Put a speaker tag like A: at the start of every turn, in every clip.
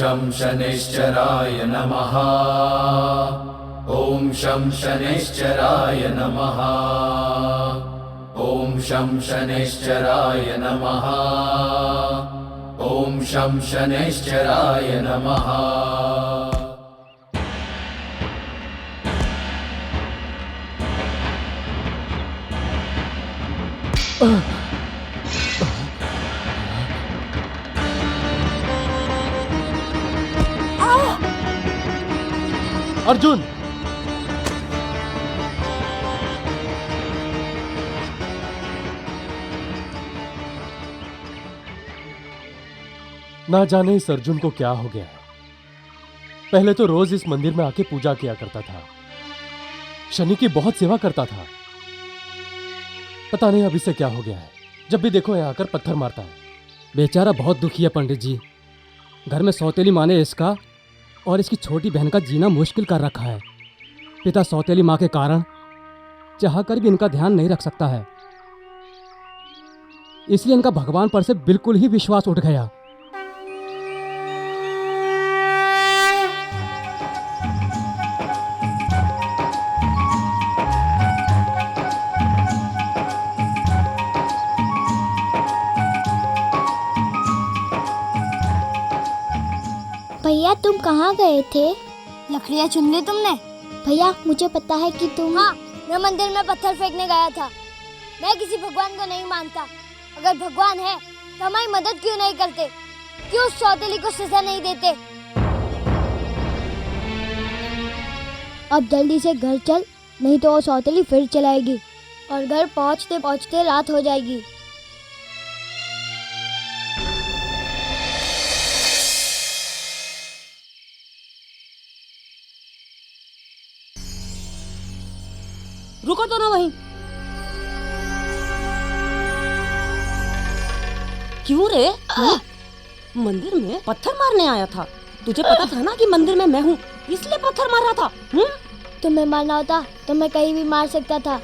A: शं शनैश्चराय नमः। ॐ शं शनैश्चराय नमः। ॐ शं शनैश्चराय नमः। ॐ शं शनैश्चराय नमः।
B: अर्जुन! ना जाने इस अर्जुन को क्या हो गया है। पहले तो रोज इस मंदिर में आके पूजा किया करता था, शनि की बहुत सेवा करता था। पता नहीं अब इसे क्या हो गया है, जब भी देखो यहाँ आकर पत्थर मारता है।
C: बेचारा बहुत दुखी है पंडित जी। घर में सौतेली माँ ने इसका और इसकी छोटी बहन का जीना मुश्किल कर रखा है। पिता सौतेली माँ के कारण चाहकर भी इनका ध्यान नहीं रख सकता है, इसलिए इनका भगवान पर से बिल्कुल ही विश्वास उठ गया।
D: भैया तुम कहाँ गए थे? लकड़ियाँ चुन ली तुमने? भैया मुझे पता है कि तुम। हाँ, मैं मंदिर में पत्थर फेंकने गया था। मैं किसी भगवान को नहीं मानता। अगर भगवान है तो हमारी मदद क्यों नहीं करते? क्यों उस सौतेली को सजा नहीं देते? अब जल्दी से घर चल, नहीं तो वो सौतेली फिर चलाएगी और घर पहुँचते पहुँचते रात हो जाएगी।
E: रुको तो ना वहीं। क्यों रे? मंदिर में पत्थर मारने आया था? तुझे पता था ना कि मंदिर में मैं हूँ, इसलिए पत्थर मार रहा था।
D: तुम्हें मारना होता तो मैं कहीं भी मार सकता था।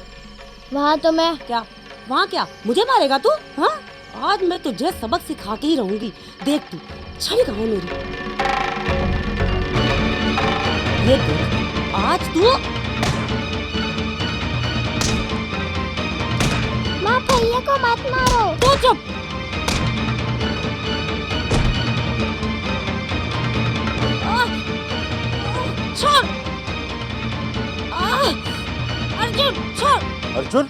D: वहाँ तो मैं।
E: क्या वहाँ क्या मुझे मारेगा तू? हाँ, आज मैं तुझे सबक सिखा के ही रहूंगी। देख तू छड़ी कहाँ है मेरी। ये देख, आज तू।
D: माँ भैया को मत मारो।
E: तू चुप। छोड़। अर्जुन छोड़।
B: अर्जुन!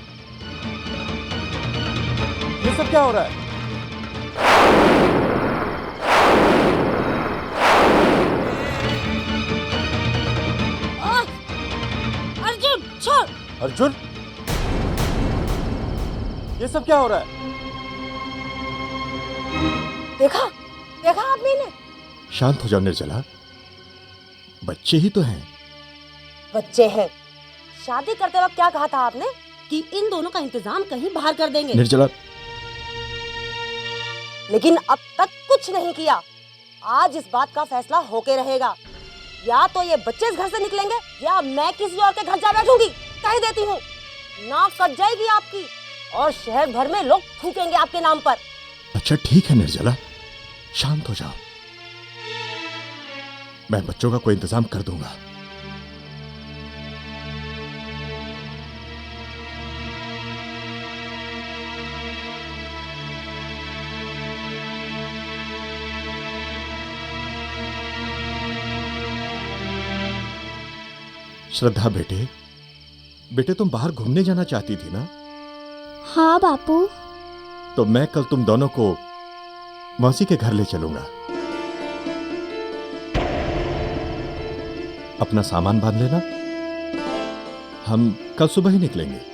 B: ये सब क्या हो रहा है?
E: अर्जुन छोड़।
B: अर्जुन! ये सब क्या हो रहा है?
E: देखा देखा आपने ने?
B: शांत हो जाओ निर्जला, बच्चे ही तो हैं।
E: बच्चे हैं। शादी करते वक्त क्या कहा था आपने? कि इन दोनों का इंतजाम कहीं बाहर कर देंगे।
B: निर्जला,
E: लेकिन अब तक कुछ नहीं किया। आज इस बात का फैसला होके रहेगा। या तो ये बच्चे इस घर से निकलेंगे या मैं किसी और के घर जा बैठूंगी। कह देती हूँ, नाक कट जाएगी आपकी और शहर भर में लोग थूकेंगे आपके नाम पर।
B: अच्छा ठीक है निर्जला, शांत हो जाओ। मैं बच्चों का कोई इंतजाम कर दूंगा। श्रद्धा बेटे, बेटे तुम बाहर घूमने जाना चाहती थी ना?
D: हाँ बापू।
B: तो मैं कल तुम दोनों को मौसी के घर ले चलूंगा। अपना सामान बांध लेना, हम कल सुबह ही निकलेंगे।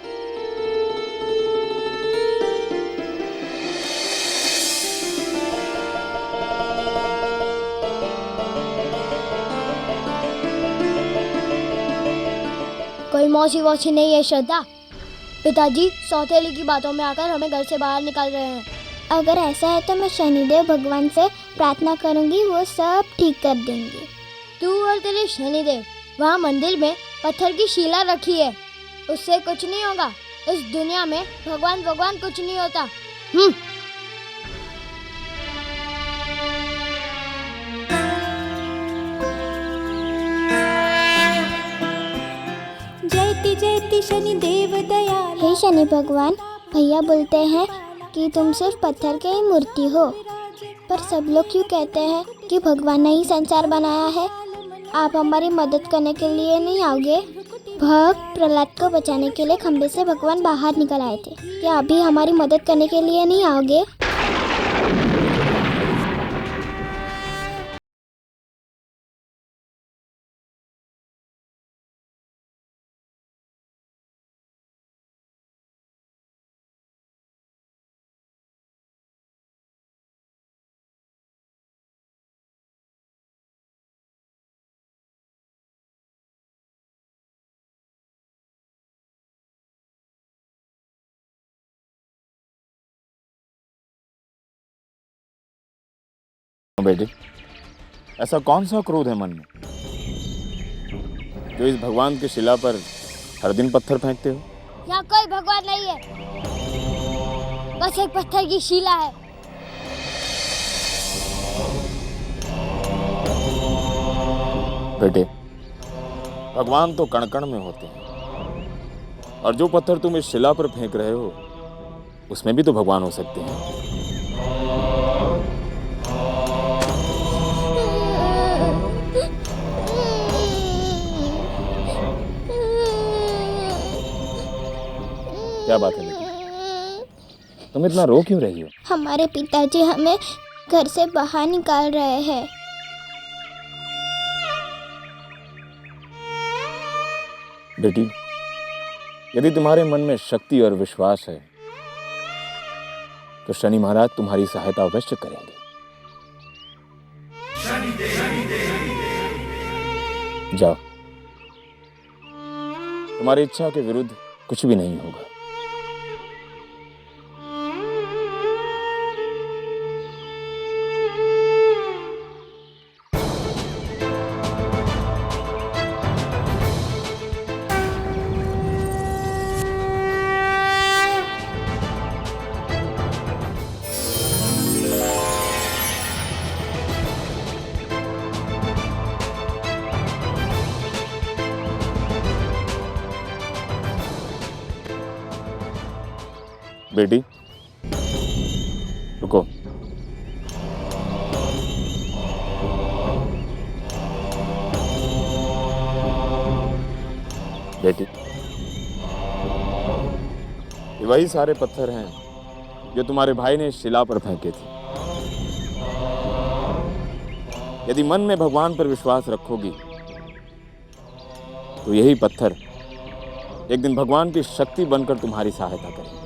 D: कोई मौसी वौसी नहीं है श्रद्धा। पिताजी सौतेली की बातों में आकर हमें घर से बाहर निकाल रहे हैं। अगर ऐसा है तो मैं शनिदेव भगवान से प्रार्थना करूंगी, वो सब ठीक कर देंगे। तू और तेरे शनिदेव वहाँ मंदिर में पत्थर की शिला रखी है, उससे कुछ नहीं होगा। इस दुनिया में भगवान कुछ नहीं होता।
F: हे शनि देव दयाल।
D: हे शनि भगवान, भैया बोलते हैं कि तुम सिर्फ पत्थर के ही मूर्ति हो, पर सब लोग क्यों कहते हैं कि भगवान ने ही संसार बनाया है? आप हमारी मदद करने के लिए नहीं आओगे? भक्त प्रहलाद को बचाने के लिए खंबे से भगवान बाहर निकल आए थे, क्या अभी हमारी मदद करने के लिए नहीं आओगे?
G: बेटे, ऐसा कौन सा क्रोध है मन में जो इस भगवान की शिला पर हर दिन पत्थर फेंकते हो?
D: यहाँ कोई भगवान नहीं है, बस एक पत्थर की शिला है।
G: बेटे, भगवान तो कण कण में होते हैं, और जो पत्थर तुम इस शिला पर फेंक रहे हो उसमें भी तो भगवान हो सकते हैं। क्या बात है बेटी, तुम इतना रो क्यों रही हो?
D: हमारे पिताजी हमें घर से बाहर निकाल रहे हैं।
G: बेटी, यदि तुम्हारे मन में शक्ति और विश्वास है तो शनि महाराज तुम्हारी सहायता अवश्य करेंगे। जाओ, तुम्हारी इच्छा के विरुद्ध कुछ भी नहीं होगा। बेटी, रुको। बेटी, ये वही सारे पत्थर हैं जो तुम्हारे भाई ने शिला पर फेंके थे। यदि मन में भगवान पर विश्वास रखोगी तो यही पत्थर एक दिन भगवान की शक्ति बनकर तुम्हारी सहायता करेंगे।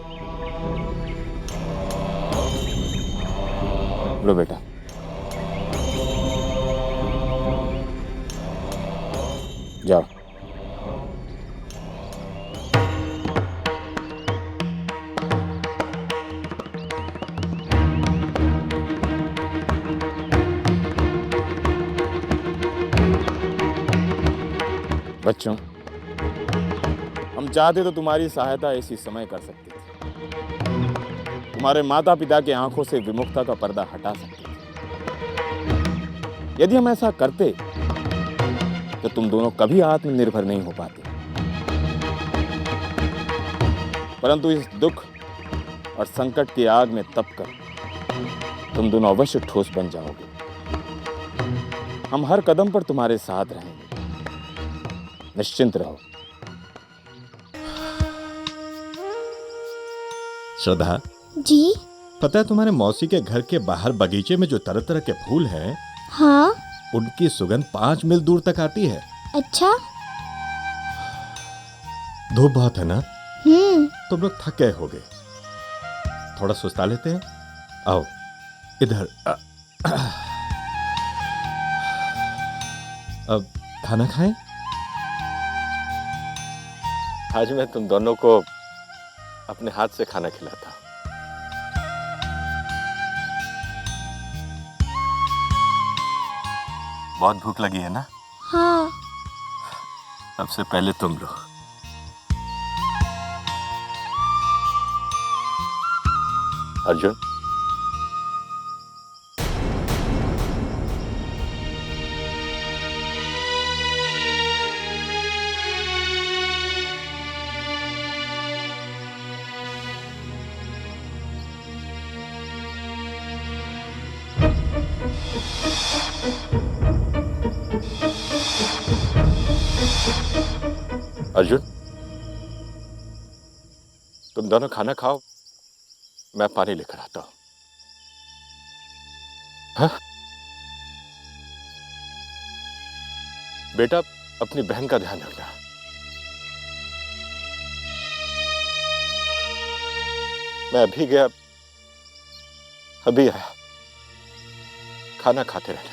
G: लो बेटा, जाओ। बच्चों, हम चाहते तो तुम्हारी सहायता इसी समय कर सकते थे। तुम्हारे माता पिता की आंखों से विमुखता का पर्दा हटा सकते थे। यदि हम ऐसा करते तो तुम दोनों कभी आत्मनिर्भर नहीं हो पाते। परंतु इस दुख और संकट की आग में तपकर तुम दोनों अवश्य ठोस बन जाओगे। हम हर कदम पर तुम्हारे साथ रहेंगे, निश्चिंत रहो।
H: श्रद्धा
D: जी?
H: पता है तुम्हारे मौसी के घर के बाहर बगीचे में जो तरह तरह के फूल हैं,
D: हाँ।
H: उनकी सुगंध 5 मील दूर तक आती है।
D: अच्छा।
H: धूप बहुत है ना, तुम लोग थक गए होगे, थोड़ा सुस्ता लेते हैं। आओ इधर। अब खाना खाएं।
G: आज मैं तुम दोनों को अपने हाथ से खाना खिलाता। बहुत भूख लगी है ना?
D: हाँ।
G: सबसे पहले तुम लो। अर्जुन,
H: अर्जुन, तुम दोनों खाना खाओ, मैं पानी लेकर आता हूं। हाँ? बेटा, अपनी बहन का ध्यान रखना। मैं अभी गया, अभी आया। खाना खाते रहना।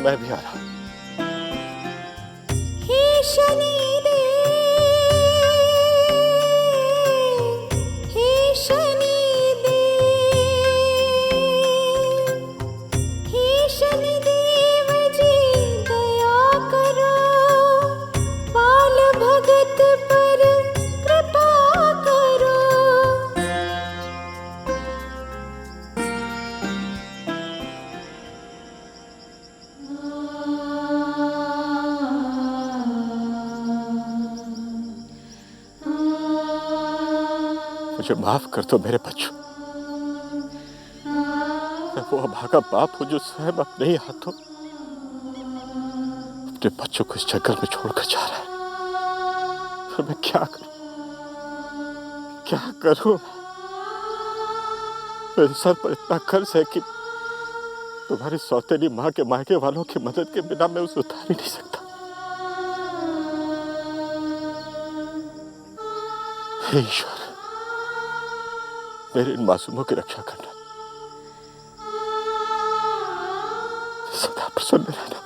H: मैं भी आ रहा हूं।
F: हे शनिदेव, हे शनिदेव, हे शनिदेव जी दया करो, बाल भगत पर कृपा करो।
H: मुझे माफ कर दो मेरे बच्चों। मैं वो अभागा बाप हूं जो स्वयं अपने ही हाथों अपने बच्चों को इस जंगल में छोड़कर जा रहा है। और मैं क्या करूं? क्या करूं? मेरे सर पर इतना कर्ज है कि तुम्हारी सौतेली माँ के मायके वालों की मदद के बिना मैं उसे उतार ही नहीं सकता। हे ईश्वर, मेरे इन मासूमों की रक्षा करना, सदा प्रसन्न रहना।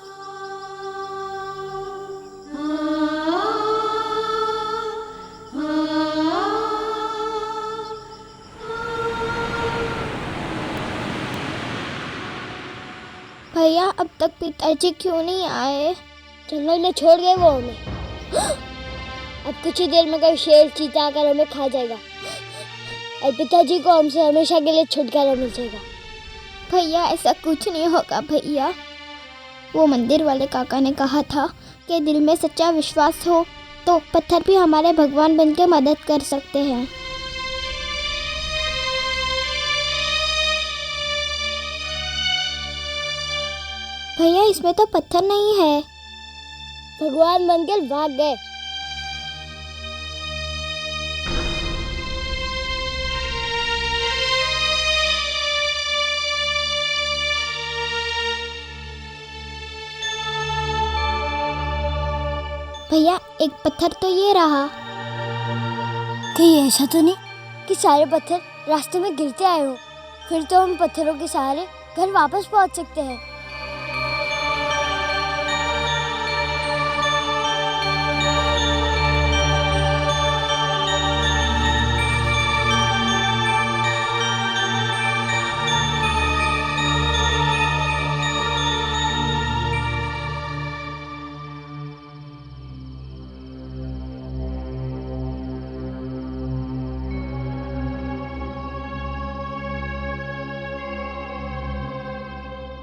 D: भैया अब तक पिताजी क्यों नहीं आए? जंगल में छोड़ गए वो हमें। अब कुछ ही देर में कोई शेर चीता आकर हमें खा जाएगा और पिताजी को हमसे हमेशा के लिए छुटकारा मिल जाएगा। भैया ऐसा कुछ नहीं होगा भैया। वो मंदिर वाले काका ने कहा था कि दिल में सच्चा विश्वास हो तो पत्थर भी हमारे भगवान बनकर मदद कर सकते हैं। भैया इसमें तो पत्थर नहीं है। भगवान बनकर भाग गए। भैया एक पत्थर तो ये रहा। कहीं ऐसा तो नहीं कि सारे पत्थर रास्ते में गिरते आए हो? फिर तो हम पत्थरों के सहारे घर वापस पहुंच सकते हैं।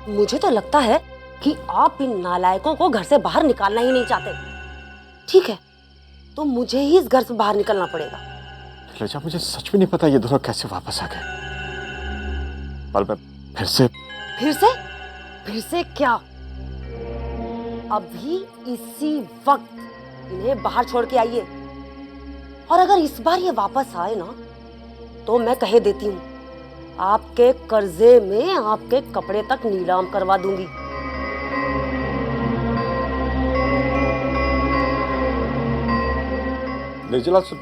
E: मुझे तो लगता है कि आप इन नालायकों को घर से बाहर निकालना ही नहीं चाहते। ठीक है, तो मुझे ही इस घर से बाहर निकलना पड़ेगा।
H: नीलजा, मुझे सच में नहीं पता ये दोनों कैसे वापस आ गए। पर मैं
E: फिर से क्या? अभी इसी वक्त इन्हें बाहर छोड़ के आइए। और अगर इस बार ये वापस आए ना, तो मैं कह देती हूँ आपके कर्जे में आपके कपड़े तक नीलाम करवा दूंगी।
H: निर्जला, सुन।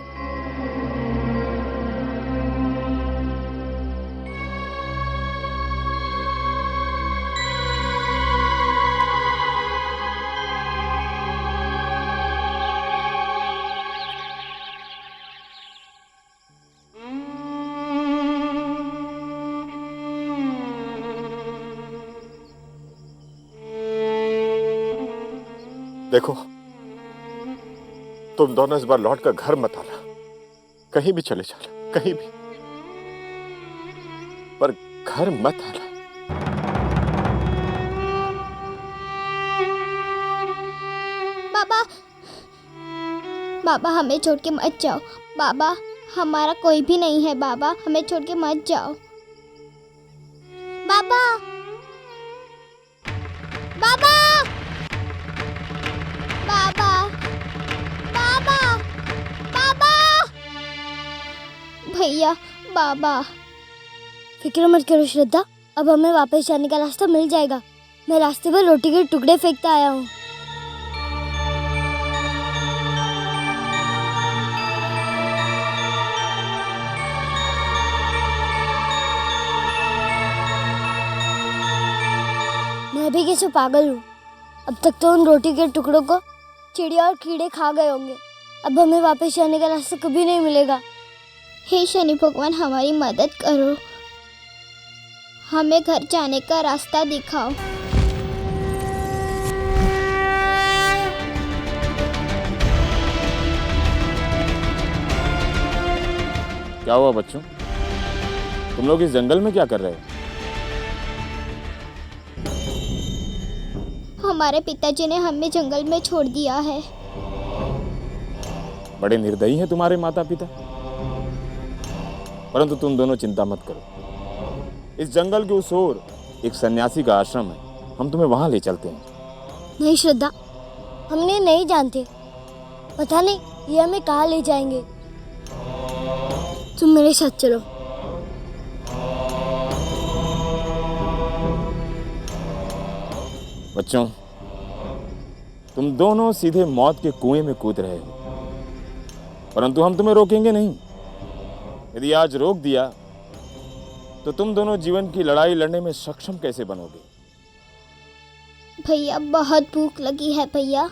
H: देखो, तुम दोनों इस बार लौट कर घर मत आना। कहीं भी चले जाना, कहीं भी, पर घर मत आना।
D: बाबा, बाबा हमें छोड़ के मत जाओ। बाबा, हमारा कोई भी नहीं है। बाबा हमें छोड़ के मत जाओ। बाबा, बाबा। भैया, बाबा। फिक्र मत करो श्रद्धा, अब हमें वापस जाने का रास्ता मिल जाएगा। मैं रास्ते पर रोटी के टुकड़े फेंकता आया हूँ। मैं भी कैसे पागल हूँ। अब तक तो उन रोटी के टुकड़ों को चिड़िया और कीड़े खा गए होंगे। अब हमें वापस जाने का रास्ता कभी नहीं मिलेगा। हे शनि भगवान, हमारी मदद करो, हमें घर जाने का रास्ता दिखाओ।
G: क्या हुआ बच्चों, तुम लोग इस जंगल में क्या कर रहे हो?
D: हमारे पिताजी ने हमें जंगल में छोड़ दिया है।
G: बड़े निर्दयी हैं तुम्हारे माता पिता। परंतु तुम दोनों चिंता मत करो, इस जंगल के उस ओर एक सन्यासी का आश्रम है, हम तुम्हें वहां ले चलते हैं।
D: नहीं श्रद्धा, हमने नहीं जानते, पता नहीं ये हमें कहाँ ले जाएंगे। तुम मेरे साथ चलो।
G: बच्चों, तुम दोनों सीधे मौत के कुएं में कूद रहे हो, परंतु हम तुम्हें रोकेंगे नहीं। यदि आज रोक दिया तो तुम दोनों जीवन की लड़ाई लड़ने में सक्षम कैसे बनोगे?
D: भैया, बहुत भूख लगी है भैया।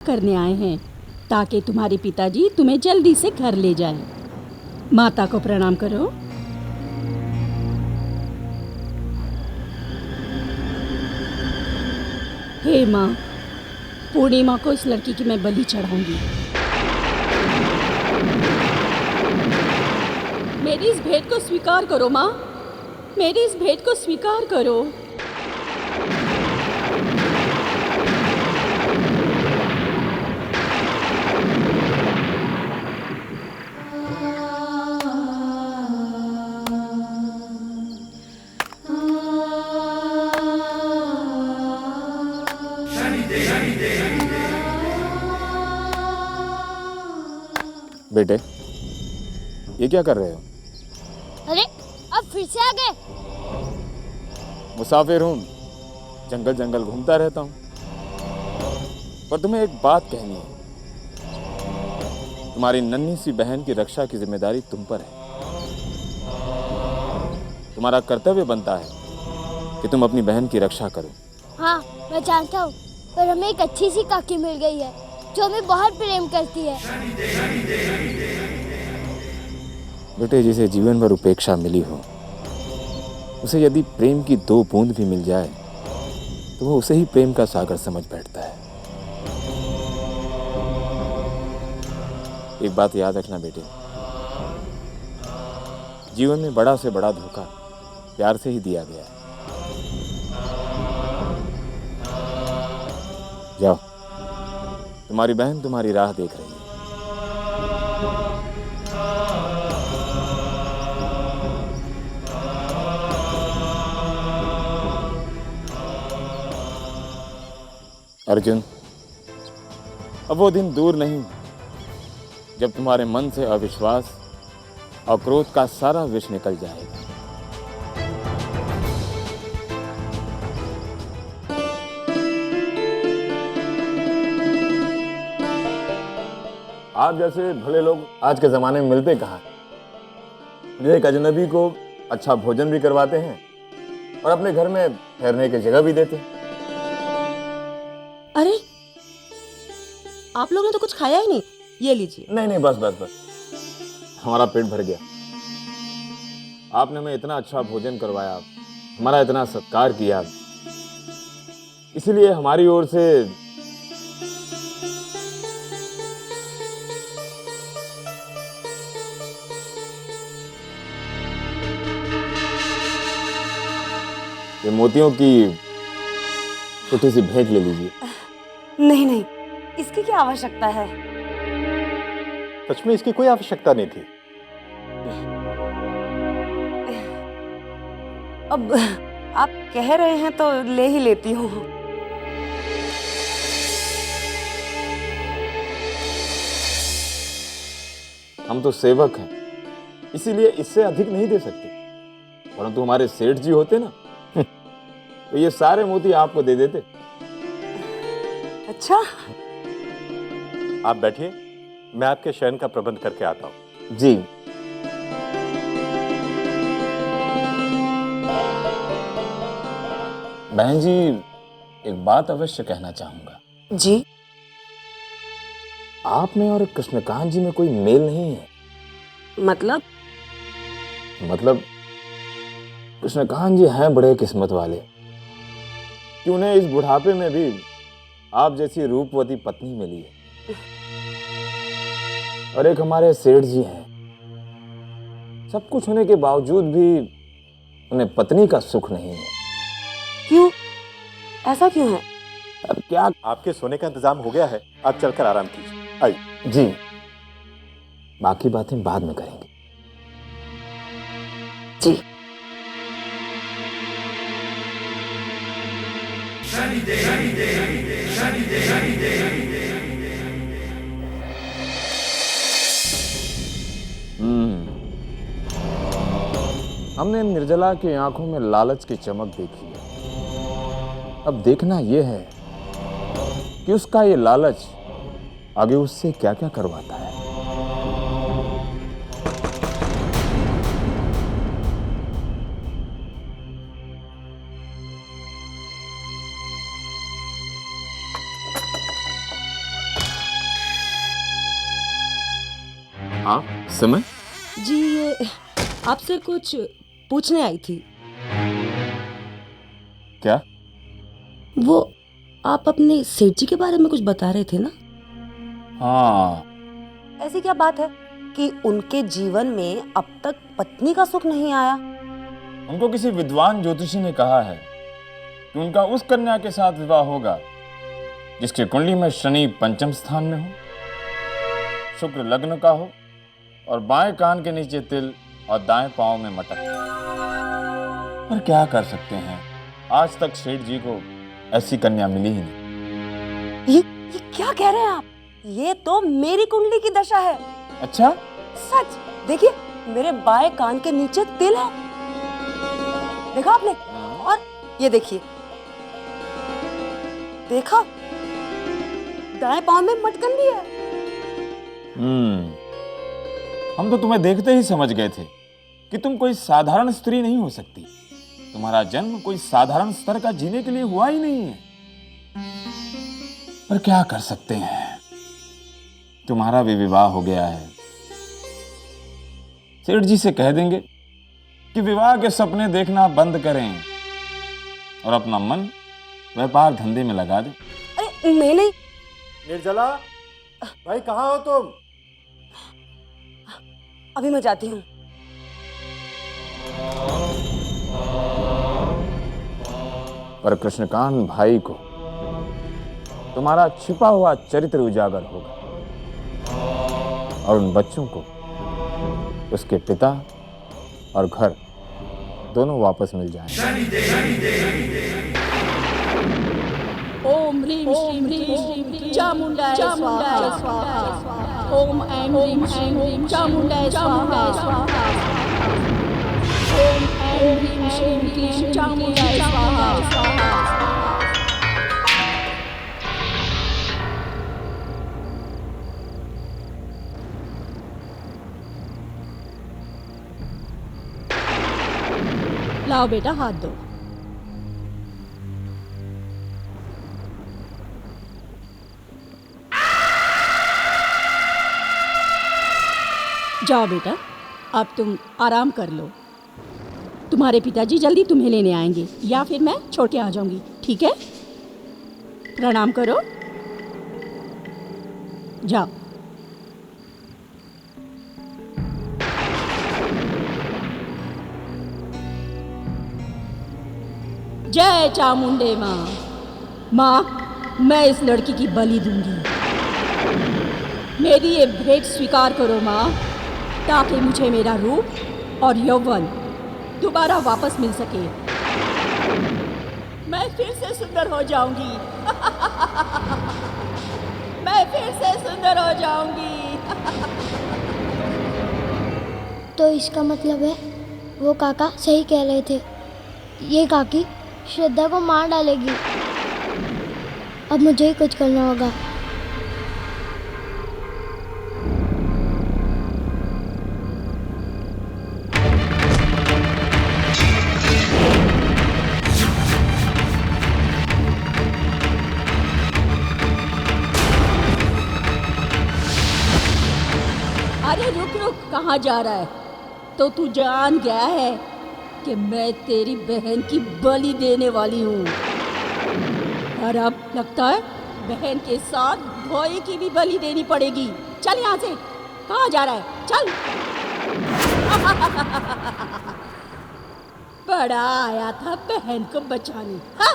I: करने आए हैं ताकि तुम्हारे पिताजी तुम्हें जल्दी से घर ले जाएं। माता को प्रणाम करो। हे माँ, पूर्णिमा को इस लड़की की मैं बलि चढ़ाऊंगी। मेरी इस भेंट को स्वीकार करो माँ, मेरी इस भेंट को स्वीकार करो।
G: बेटे, ये क्या कर रहे हो?
D: अरे, अब फिर से आ गए।
G: मुसाफिर हूँ, जंगल जंगल घूमता रहता हूँ, पर तुम्हें एक बात कहनी है। तुम्हारी नन्ही सी बहन की रक्षा की जिम्मेदारी तुम पर है। तुम्हारा कर्तव्य बनता है कि तुम अपनी बहन की रक्षा करो।
D: हाँ, मैं जानता हूँ, पर हमें एक अच्छी सी काकी मिल गई है जो हमें बहुत प्रेम करती है।
G: बेटे, जिसे जीवन भर उपेक्षा मिली हो, उसे यदि प्रेम की 2 बूंद भी मिल जाए तो वो उसे ही प्रेम का सागर समझ बैठता है। एक बात याद रखना बेटे, जीवन में बड़ा से बड़ा धोखा प्यार से ही दिया गया है। जाओ, तुम्हारी बहन तुम्हारी राह देख रही है। अर्जुन, अब वो दिन दूर नहीं जब तुम्हारे मन से अविश्वास और क्रोध का सारा विष निकल जाएगा। आप जैसे भले लोग आज के जमाने में मिलते कहाँ हैं? जो एक अजनबी को अच्छा भोजन भी करवाते हैं और अपने घर में ठहरने की जगह भी देते हैं।
E: अरे आप लोगों ने तो कुछ खाया ही नहीं, ये लीजिए।
G: नहीं, बस बस बस, हमारा पेट भर गया। आपने हमें इतना अच्छा भोजन करवाया, हमारा इतना सत्कार किया, इसलिए हमारी ओर से ये मोतियों की छोटी सी भेंट ले लीजिए।
E: नहीं नहीं, इसकी क्या आवश्यकता है?
H: सच में इसकी कोई आवश्यकता नहीं थी।
E: अब आप कह रहे हैं तो ले ही लेती हूँ।
G: हम तो सेवक हैं, इसीलिए इससे अधिक नहीं दे सकते, परंतु हमारे सेठ जी होते ना तो ये सारे मोती आपको दे देते।
E: अच्छा,
H: आप बैठिए, मैं आपके शयन का प्रबंध करके आता हूँ।
G: जी। बहन जी, एक बात अवश्य कहना चाहूंगा।
E: जी?
G: आप में और कृष्णकांत जी में कोई मेल नहीं है। मतलब कृष्णकांत जी हैं बड़े किस्मत वाले कि उन्हें इस बुढ़ापे में भी आप जैसी रूपवती पत्नी मिली है। और एक हमारे सेठ जी हैं, सब कुछ होने के बावजूद भी उन्हें पत्नी का सुख नहीं है।
E: क्यों? ऐसा क्यों है?
G: अब क्या?
H: आपके सोने का इंतजाम हो गया है, आप चलकर आराम कीजिए। आइए।
G: जी, बाकी बातें बाद में करेंगे।
E: जी।
G: हमने निर्जला की आंखों में लालच की चमक देखी है। अब देखना यह है कि उसका ये लालच आगे उससे क्या क्या करवाता है। आप समय?
E: जी, ये आपसे कुछ पूछने आई थी।
G: क्या?
E: वो आप अपने सेठ जी के बारे में कुछ बता रहे थे ना?
G: हाँ।
E: ऐसी क्या बात है कि उनके जीवन में अब तक पत्नी का सुख नहीं आया?
G: उनको किसी विद्वान ज्योतिषी ने कहा है कि उनका उस कन्या के साथ विवाह होगा जिसकी कुंडली में शनि पंचम स्थान में हो, शुक्र लग्न का हो और बाएं कान के नीचे तिल और दाएं पांव में मटक। पर क्या कर सकते हैं, आज तक सेठ जी को ऐसी कन्या मिली ही नहीं।
E: ये क्या कह रहे हैं आप? ये तो मेरी कुंडली की दशा है।
G: अच्छा?
E: सच। देखिए, मेरे बाएं कान के नीचे तिल है, देखा आपने? और ये देखिए, देखा, दाएं पांव में मटकन भी है।
G: हम तो तुम्हें देखते ही समझ गए थे कि तुम कोई साधारण स्त्री नहीं हो सकती। तुम्हारा जन्म कोई साधारण स्तर का जीने के लिए हुआ ही नहीं है। पर क्या कर सकते हैं, तुम्हारा भी विवाह हो गया है। सेठ जी से कह देंगे कि विवाह के सपने देखना बंद करें और अपना मन व्यापार धंधे में लगा दें।
E: अरे नहीं।
H: निर्जला, भाई कहाँ हो तुम?
E: अभी मैं जाती हूँ।
G: पर कृष्णकांत भाई को तुम्हारा छिपा हुआ चरित्र उजागर होगा और उन बच्चों को उसके पिता और घर दोनों वापस मिल जाएंगे।
I: ओम ह्रीं श्रीं चामुंडाय स्वाहा। ओम ऐं ह्रीं श्रीं चामुंडाय स्वाहा। ओम ऐं ह्रीं श्रीं चामुंडाय स्वाहा। लाओ बेटा हाथ दो। जाओ बेटा, अब तुम आराम कर लो। तुम्हारे पिताजी जल्दी तुम्हें लेने आएंगे या फिर मैं छोड़ के आ जाऊंगी, ठीक है? प्रणाम करो, जाओ। जय चामुंडे माँ। माँ, मैं इस लड़की की बलि दूंगी। मेरी ये भेंट स्वीकार करो माँ, ताकि मुझे मेरा रूप और यौवन दोबारा वापस मिल सके। मैं फिर से सुंदर हो जाऊंगी। मैं फिर से सुंदर हो जाऊंगी।
D: तो इसका मतलब है वो काका सही कह रहे थे, ये काकी श्रद्धा को मार डालेगी। अब मुझे ही कुछ करना होगा।
I: अरे रुक रुक, कहाँ जा रहा है? तो तू जान गया है कि मैं तेरी बहन की बलि देने वाली हूँ। और अब लगता है बहन के साथ भाई की भी बलि देनी पड़ेगी। चल यहाँ से, कहाँ जा रहा है? चल। बड़ा आया था बहन को बचाने। हाँ?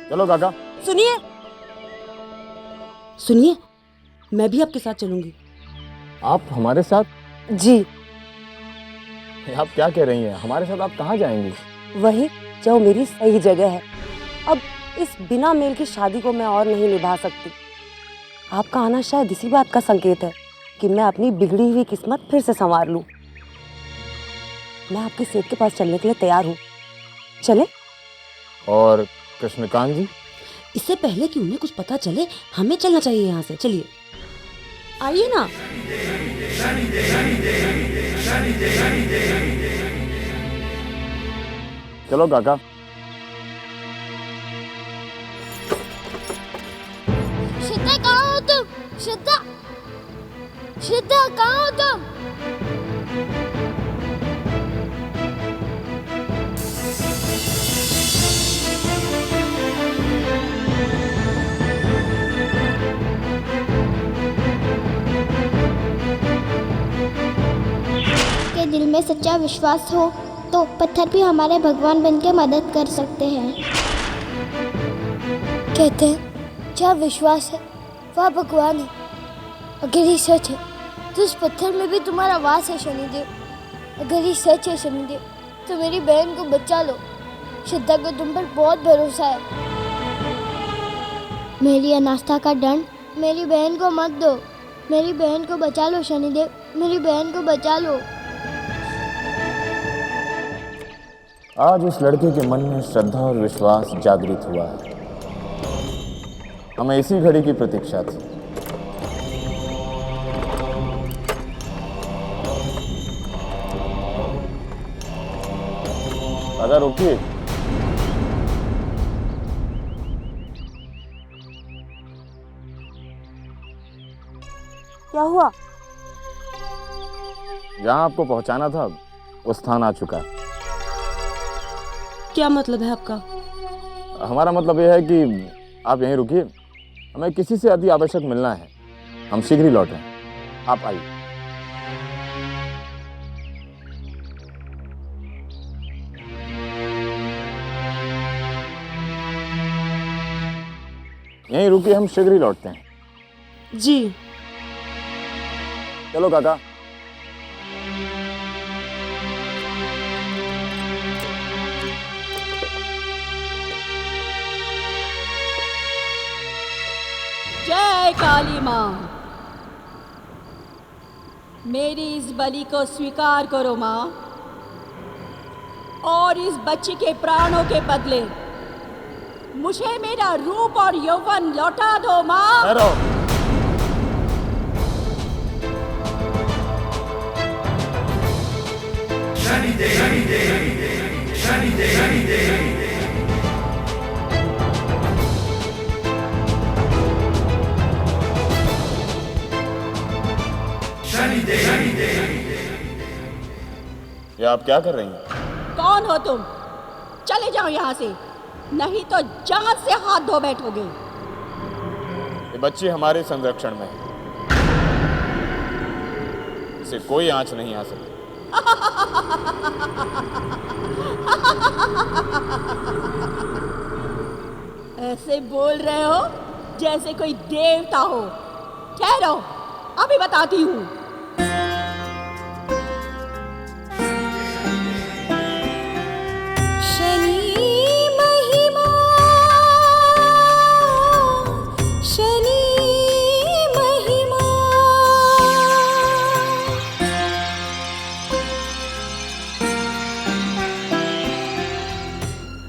G: चलो काका।
E: सुनिए सुनिए, मैं भी आपके साथ चलूंगी।
G: आप हमारे साथ?
E: जी।
G: आप क्या कह रही हैं? हमारे साथ आप कहाँ जाएंगी?
E: वही जो मेरी सही जगह है। अब इस बिना मेल की शादी को मैं और नहीं निभा सकती। आपका आना शायद इसी बात का संकेत है कि मैं अपनी बिगड़ी हुई किस्मत फिर से संवार लूं। मैं आपके सेठ के पास चलने के लिए तैयार हूँ। चले?
G: और कृष्णकांत जी?
E: इससे पहले कि उन्हें कुछ पता चले, हमें चलना चाहिए यहाँ से। चलिए, आइए ना।
G: चलो काका।
D: श्रद्धा कहाँ हो तुम? श्रद्धा, श्रद्धा कहाँ हो तुम? के दिल में सच्चा विश्वास हो तो पत्थर भी हमारे भगवान बनके मदद कर सकते हैं। कहते हैं जहाँ विश्वास है वहाँ भगवान है। अगर ये सच है तो उस पत्थर में भी तुम्हारा वास है शनिदेव। अगर ये सच है शनिदेव तो मेरी बहन को बचा लो। श्रद्धा को तुम पर बहुत भरोसा है। मेरी अनास्था का दंड मेरी बहन को मत दो, मेरी बहन को बचा लो शनिदेव, मेरी बहन को बचा लो।
G: आज उस लड़के के मन में श्रद्धा और विश्वास जागृत हुआ है। हमें इसी घड़ी की प्रतीक्षा थी। अगर रुकिए,
E: क्या हुआ?
G: जहां आपको पहुंचाना था वो स्थान आ चुका है।
E: क्या मतलब है आपका?
G: हमारा मतलब यह है कि आप यहीं रुकिए, हमें किसी से अति आवश्यक मिलना है। हम शीघ्र ही लौटें, आप आइए। यहीं रुकिए, हम शीघ्र ही लौटते हैं।
E: जी।
G: चलो काका।
I: जय काली माँ, मेरी इस बलि को स्वीकार करो माँ, और इस बच्चे के प्राणों के बदले मुझे मेरा रूप और यौवन लौटा दो माँ।
G: ठहरो। ये आप क्या कर रही हैं?
I: कौन हो तुम? चले जाओ यहाँ से, नहीं तो जान से हाथ धो बैठोगे।
G: ये बच्ची हमारे संरक्षण में है, इसे कोई आंच नहीं आ सकती।
I: ऐसे बोल रहे हो जैसे कोई देवता हो। ठहरो, अभी बताती हूँ।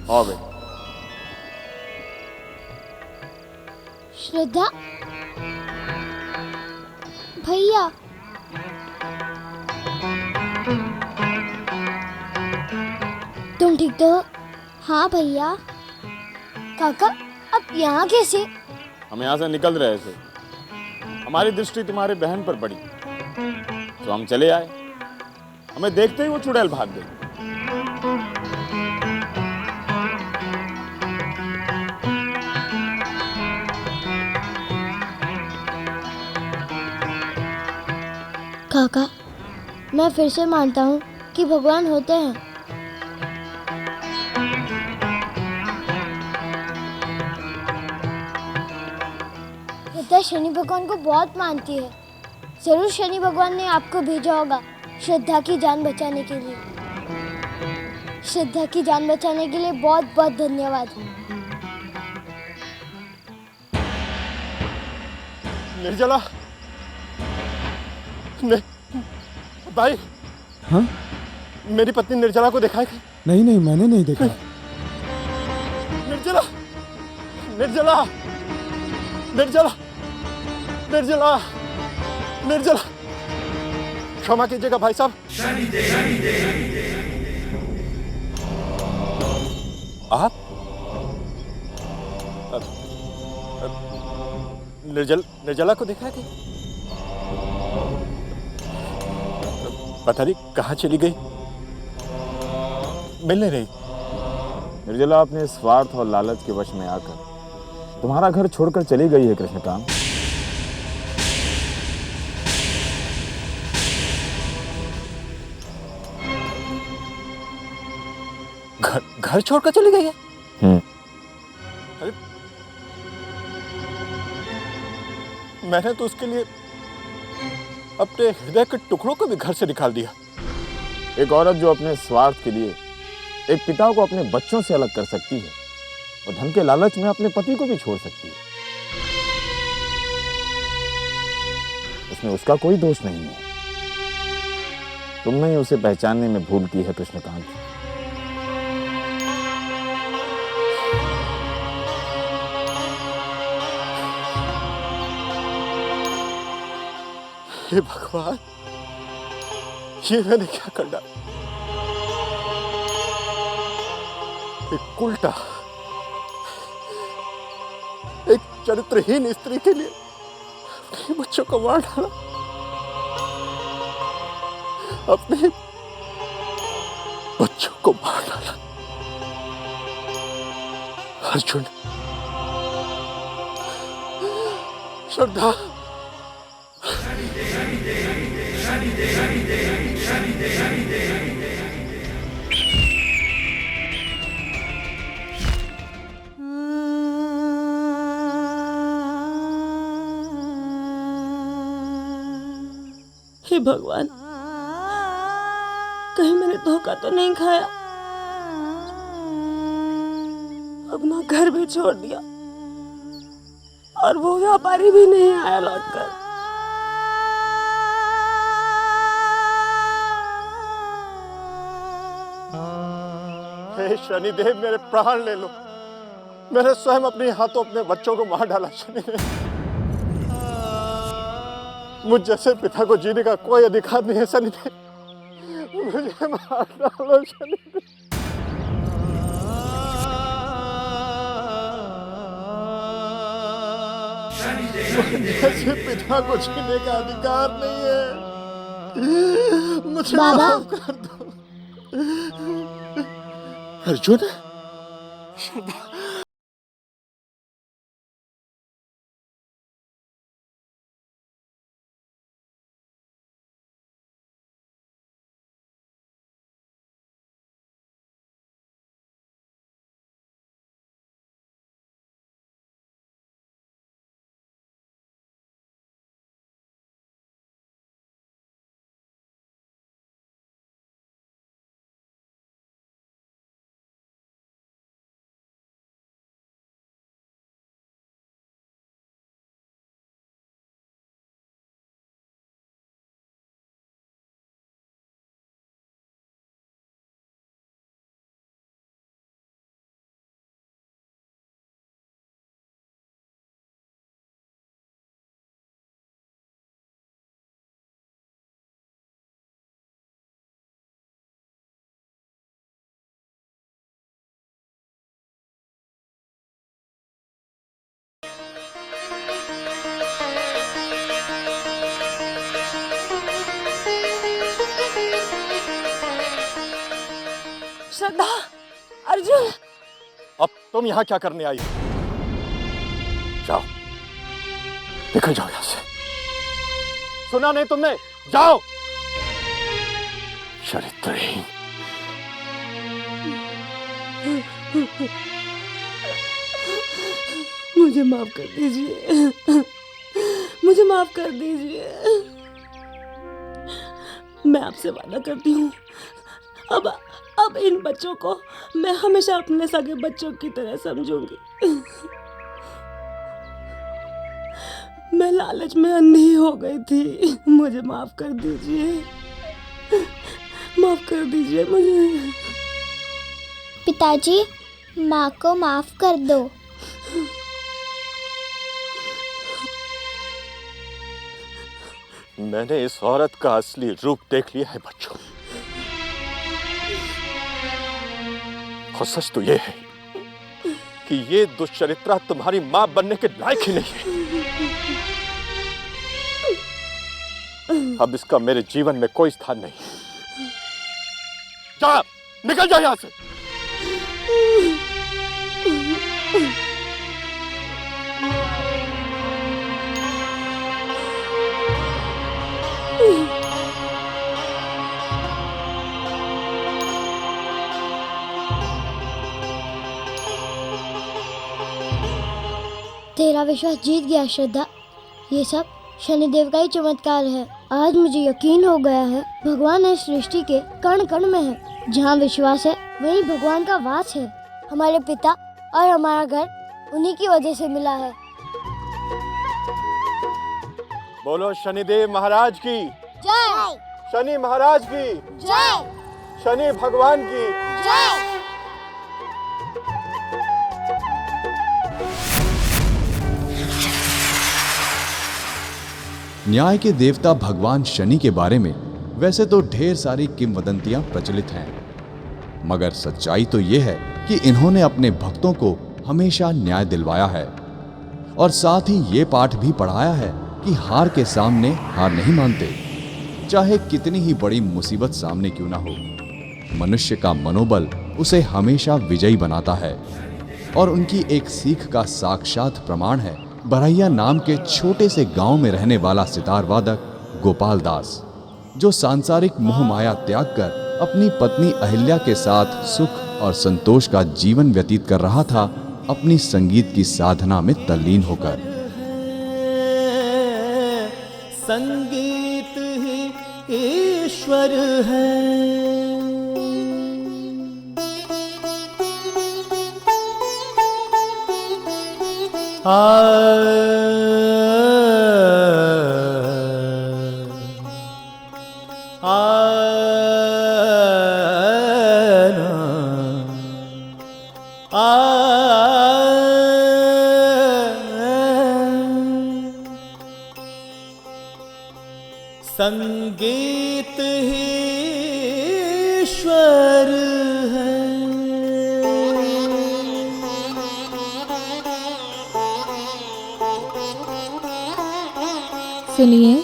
G: आओ बेटा।
D: श्रद्धा, भैया, तुम ठीक तो हो? हाँ भैया। काका, अब यहाँ कैसे?
G: हम यहाँ से निकल रहे थे, हमारी दृष्टि तुम्हारे बहन पर पड़ी तो हम चले आए। हमें देखते ही वो चुड़ैल भाग गई।
D: काका, मैं फिर से मानता हूँ कि भगवान होते हैं। श्रद्धा शनि भगवान को बहुत मानती है। जरूर शनि भगवान ने आपको भेजा होगा श्रद्धा की जान बचाने के लिए। श्रद्धा की जान बचाने के लिए बहुत बहुत धन्यवाद।
H: निर्जला, भाई।
C: हाँ?
H: मेरी पत्नी निर्जला को देखा है क्या?
C: नहीं, मैंने नहीं देखा।
H: निर्जला, निर्जला, निर्जला, निर्जला, निर्जला, क्षमा कीजिएगा भाई साहब। आप निर्जला को देखा है क्या? पता नहीं कहाँ चली गई, मिल नहीं रही।
G: निर्जला अपने स्वार्थ और लालच के वश में आकर तुम्हारा घर छोड़कर चली गई है कृष्णकांत।
H: घर छोड़कर चली गई है? अरे मैंने तो उसके लिए अपने हृदय के टुकड़ों को भी घर से निकाल दिया।
G: एक औरत जो अपने स्वार्थ के लिए एक पिता को अपने बच्चों से अलग कर सकती है, वो धन के लालच में अपने पति को भी छोड़ सकती है। उसमें उसका कोई दोष नहीं है। तुमने ही उसे पहचानने में भूल की है कृष्णकांत।
H: हे भगवान, ये मैंने क्या कर डाला? एक उल्टा, एक चरित्रहीन स्त्री के लिए अपने बच्चों को मार डाला, अपने बच्चों को मार डाला। अर्जुन, श्रद्धा,
E: हे भगवान, कहीं मैंने धोखा तो नहीं खाया। अपना घर भी छोड़ दिया और वो व्यापारी भी नहीं आया लौटकर।
H: हे शनिदेव, मेरे प्राण ले लो। मैंने स्वयं अपने हाथों अपने बच्चों को मार डाला। शनिदेव, मुझ जैसे पिता को जीने का कोई अधिकार नहीं है। शनिदेव, मुझे मार डालो। शनिदेव, मुझ जैसे पिता को जीने का अधिकार नहीं है। मुझे माफ कर दो। अर्जुन,
E: श्रद्धा, अर्जुन,
H: अब तुम यहाँ क्या करने आई? जाओ, निकल जाओ यहाँ से। सुना नहीं तुमने? जाओ। चरित्रहीन।
E: मुझे माफ कर दीजिए, मुझे माफ कर दीजिए। मैं आपसे वादा करती हूँ, अब इन बच्चों को मैं हमेशा अपने सगे बच्चों की तरह समझूंगी। मैं लालच में अंधी हो गई थी। मुझे माफ कर दीजिए, माफ कर दीजिए मुझे।
D: पिताजी, माँ को माफ कर दो।
H: मैंने इस औरत का असली रूप देख लिया है बच्चों। और सच तो ये है कि ये दुष्चरित्रा तुम्हारी मां बनने के लायक ही नहीं है। अब इसका मेरे जीवन में कोई स्थान नहीं। जा, निकल जा यहां से।
D: तेरा विश्वास जीत गया श्रद्धा। ये सब शनिदेव का ही चमत्कार है। आज मुझे यकीन हो गया है भगवान इस सृष्टि के कण कण में है। जहाँ विश्वास है वहीं भगवान का वास है। हमारे पिता और हमारा घर उन्हीं की वजह से मिला है।
H: बोलो शनिदेव महाराज की,
D: जय
H: शनि महाराज की,
D: जय
H: शनि भगवान की।
D: जय।
J: न्याय के देवता भगवान शनि के बारे में वैसे तो ढेर सारी किंवदंतियां प्रचलित हैं, मगर सच्चाई तो यह है कि इन्होंने अपने भक्तों को हमेशा न्याय दिलवाया है और साथ ही ये पाठ भी पढ़ाया है कि हार के सामने हार नहीं मानते, चाहे कितनी ही बड़ी मुसीबत सामने क्यों ना हो। मनुष्य का मनोबल उसे हमेशा विजयी बनाता है और उनकी एक सीख का साक्षात प्रमाण है बरैया नाम के छोटे से गांव में रहने वाला सितार वादक गोपाल दास, जो सांसारिक मोह माया त्याग कर अपनी पत्नी अहिल्या के साथ सुख और संतोष का जीवन व्यतीत कर रहा था, अपनी संगीत की साधना में तल्लीन होकर।
K: संगीत ही ईश्वर है। संगीत ही ईश्वर है।
F: सुनिए।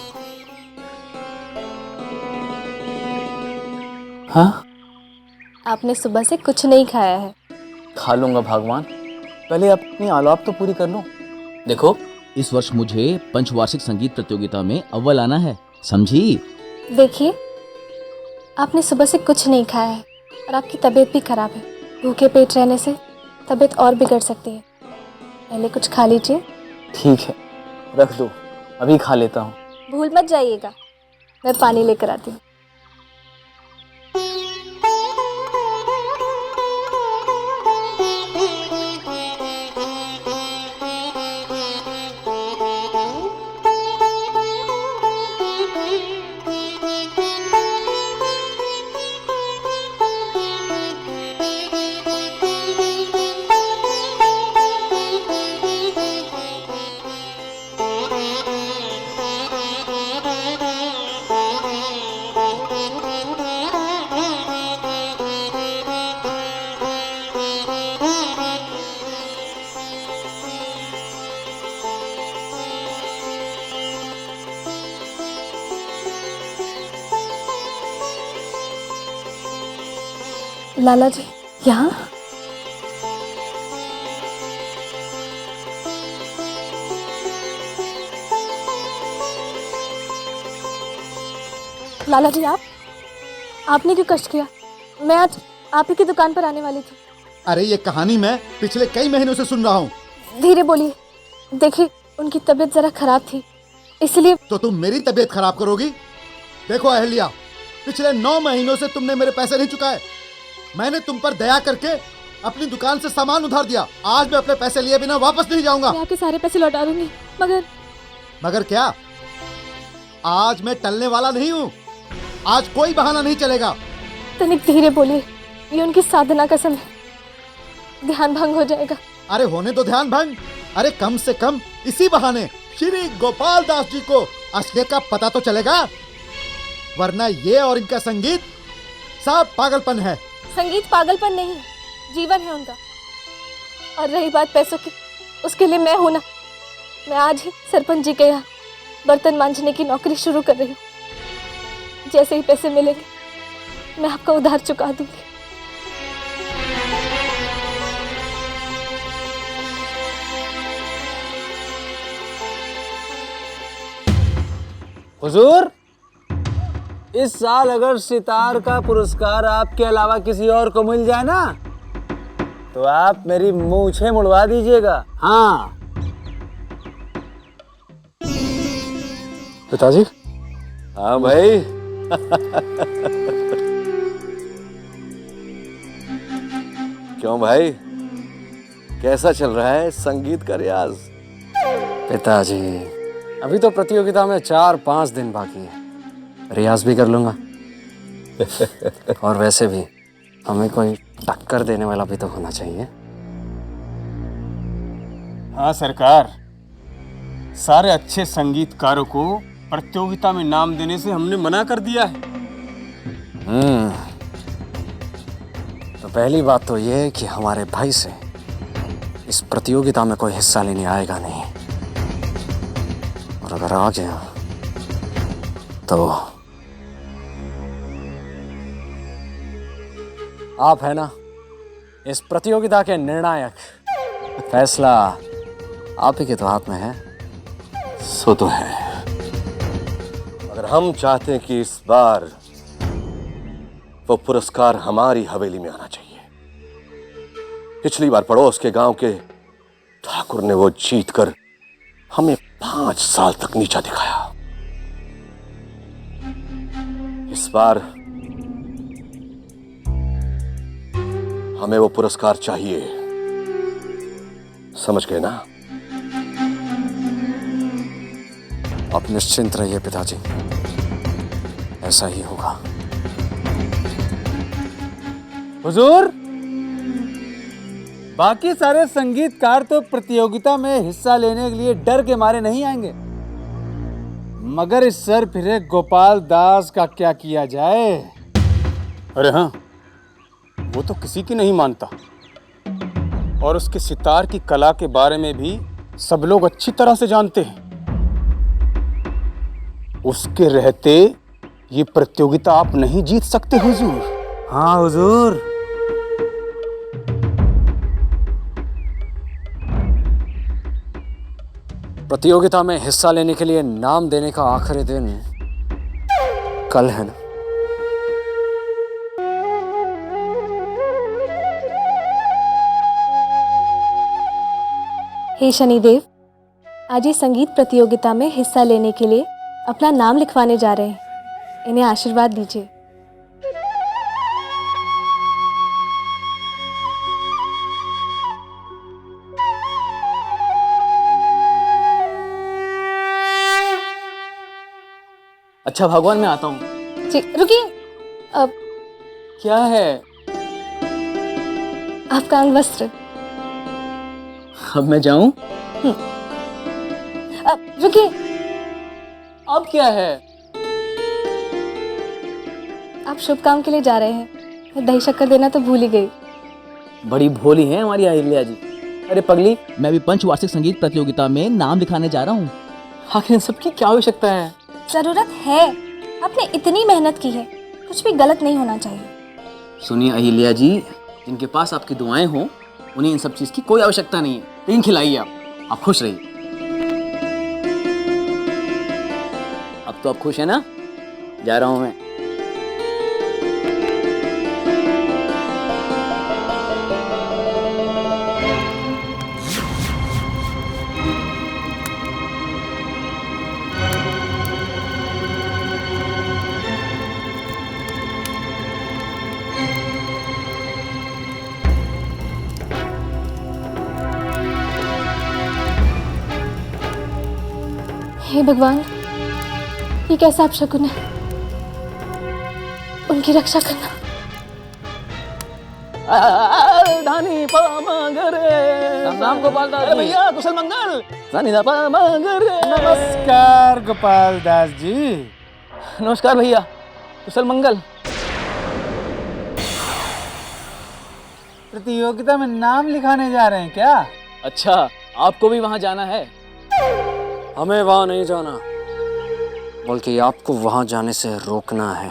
L: हाँ,
F: आपने सुबह से कुछ नहीं खाया है।
L: खा लूंगा भगवान, पहले अपनी आलाप तो पूरी कर लो। देखो, इस वर्ष मुझे पंचवार्षिक संगीत प्रतियोगिता में अव्वल आना है, समझी?
F: देखिए, आपने सुबह से कुछ नहीं खाया है और आपकी तबीयत भी खराब है। भूखे पेट रहने से तबीयत और बिगड़ सकती है। पहले कुछ खा लीजिए।
L: ठीक है, रख दो, अभी खा लेता हूँ।
F: भूल मत जाइएगा, मैं पानी लेकर आती हूँ। लाला जी, यहाँ? लाला जी, आपने क्यों कष्ट किया? मैं आज आप ही की दुकान पर आने वाली थी।
H: अरे ये कहानी मैं पिछले कई महीनों से सुन रहा हूँ।
F: धीरे बोलिए। देखिए, उनकी तबीयत जरा खराब थी, इसलिए।
H: तो तुम मेरी तबीयत खराब करोगी? देखो अहिल्या, पिछले 9 महीनों से तुमने मेरे पैसे नहीं चुकाए। मैंने तुम पर दया करके अपनी दुकान से सामान उधार दिया। आज मैं अपने पैसे लिए बिना वापस नहीं जाऊंगा।
F: मैं आपके सारे पैसे लौटा दूंगी,
H: मगर क्या? आज मैं टलने वाला नहीं हूँ। आज कोई बहाना नहीं चलेगा।
F: तनिक धीरे बोलिए, ये उनकी साधना का समय, ध्यान भंग हो जाएगा।
H: अरे होने दो ध्यान भंग। अरे कम से कम इसी बहाने श्री गोपाल दास जी को असलियत का पता तो चलेगा, वरना ये और इनका संगीत सब पागलपन है।
F: संगीत पागलपन नहीं, जीवन है उनका। और रही बात पैसों की, उसके लिए मैं हूं ना। मैं आज ही सरपंच जी के यहाँ बर्तन मांजने की नौकरी शुरू कर रही हूँ। जैसे ही पैसे मिलेंगे मैं आपका उधार चुका दूंगी।
L: हुजूर, इस साल अगर सितार का पुरस्कार आपके अलावा किसी और को मिल जाए ना, तो आप मेरी मूछें मुड़वा दीजिएगा। हाँ
H: पिताजी।
G: हाँ भाई। क्यों भाई, कैसा चल रहा है संगीत का रियाज?
L: पिताजी,
M: अभी तो प्रतियोगिता में 4-5 दिन बाकी है, रियाज भी कर लूंगा। और वैसे भी हमें कोई टक्कर देने वाला भी तो होना चाहिए।
L: हाँ सरकार, सारे अच्छे संगीतकारों को प्रतियोगिता में नाम देने से हमने मना कर दिया है।
M: तो पहली बात तो ये है कि हमारे भाई से इस प्रतियोगिता में कोई हिस्सा लेने आएगा नहीं, और अगर आ गया तो आप है ना इस प्रतियोगिता के निर्णायक। फैसला आप ही के तो हाथ में है।
N: सो तो है, मगर हम चाहते हैं कि इस बार वो पुरस्कार हमारी हवेली में आना चाहिए। पिछली बार पड़ोस के गांव के ठाकुर ने वो जीतकर हमें 5 साल तक नीचा दिखाया। इस बार हमें वो पुरस्कार चाहिए, समझ गए ना?
M: आप निश्चिंत रहिए पिताजी, ऐसा ही होगा।
L: हुजूर, बाकी सारे संगीतकार तो प्रतियोगिता में हिस्सा लेने के लिए डर के मारे नहीं आएंगे, मगर इस सर फिरे गोपाल दास का क्या किया जाए? अरे हाँ, वो तो किसी की नहीं मानता, और उसके सितार की कला के बारे में भी सब लोग अच्छी तरह से जानते हैं। उसके रहते ये प्रतियोगिता आप नहीं जीत सकते हुजूर। हाँ हुजूर।
M: प्रतियोगिता में हिस्सा लेने के लिए नाम देने का आखिरी दिन कल है ना?
F: हे शनिदेव, आज ये संगीत प्रतियोगिता में हिस्सा लेने के लिए अपना नाम लिखवाने जा रहे हैं, इन्हें आशीर्वाद दीजिए।
L: अच्छा भगवान, मैं आता हूँ।
F: जी रुकिए, अब
L: क्या है?
F: आपका अंग वस्त्र।
L: अब मैं जाऊं?
F: अब रुकिए,
L: अब क्या है?
F: आप शुभ काम के लिए जा रहे हैं, मैं दही शक्कर देना तो भूल ही गई।
O: बड़ी भोली है हमारी अहिल्या जी।
L: अरे पगली,
O: मैं भी पंचवार्षिक संगीत प्रतियोगिता में नाम लिखाने जा रहा हूँ।
L: आखिर इन सबकी क्या आवश्यकता है?
F: जरूरत है, आपने इतनी मेहनत की है, कुछ भी गलत नहीं होना चाहिए।
O: सुनिए अहिल्या जी, जिनके पास आपकी दुआएं हो उन्हें इन सब चीज की कोई आवश्यकता नहीं है। लेकिन खिलाइए आप खुश रहिए। अब तो आप खुश है ना? जा रहा हूं मैं।
F: हे भगवान, ये कैसा अपशकुन है? उनकी रक्षा करना।
O: धानी राम गोपाल दास जी। भैया कुशल मंगल।
L: नमस्कार गोपाल दास जी।
O: नमस्कार भैया, कुशल मंगल।
L: प्रतियोगिता में नाम लिखाने जा रहे हैं क्या?
O: अच्छा, आपको भी वहां जाना है?
M: हमें वहां नहीं जाना, बल्कि आपको वहां जाने से रोकना है।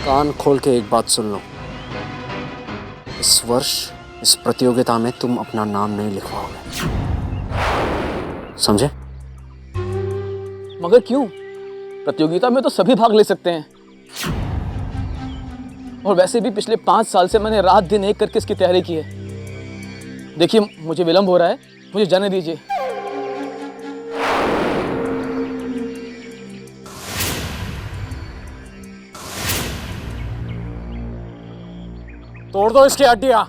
M: कान खोल के एक बात सुन लो, इस वर्ष इस प्रतियोगिता में तुम अपना नाम नहीं लिखवाओगे, समझे?
O: मगर क्यों? प्रतियोगिता में तो सभी भाग ले सकते हैं, और वैसे भी पिछले 5 साल से मैंने रात दिन एक करके इसकी तैयारी की है। देखिए, मुझे विलंब हो रहा है, मुझे जाने दीजिए।
M: तोड़ दो इसकी हड्डियां।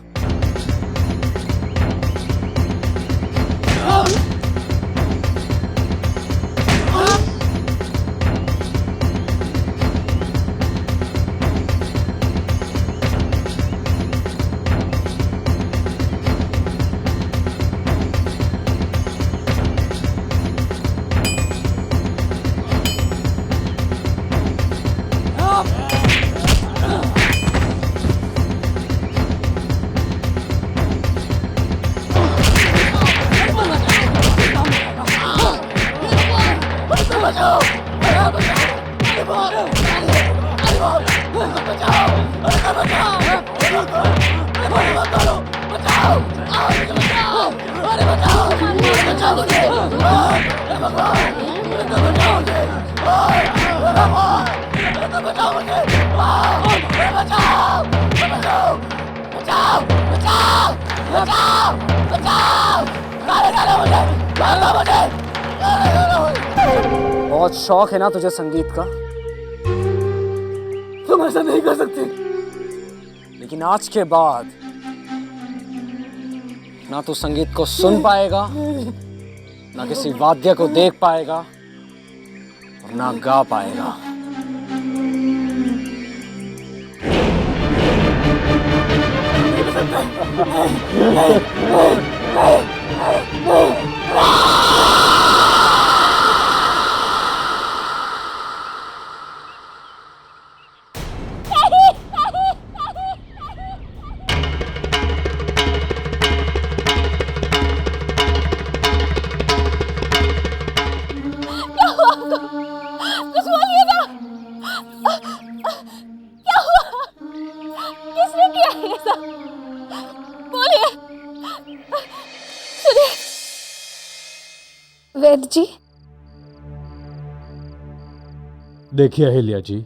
M: बहुत शौक है ना तुझे संगीत का? तुम ऐसा नहीं कर सकते। लेकिन आज के बाद ना तू संगीत को सुन पाएगा, ना किसी वाद्य को देख पाएगा और ना गा पाएगा।
F: वैद्य जी,
B: देखिए अहिल्या जी,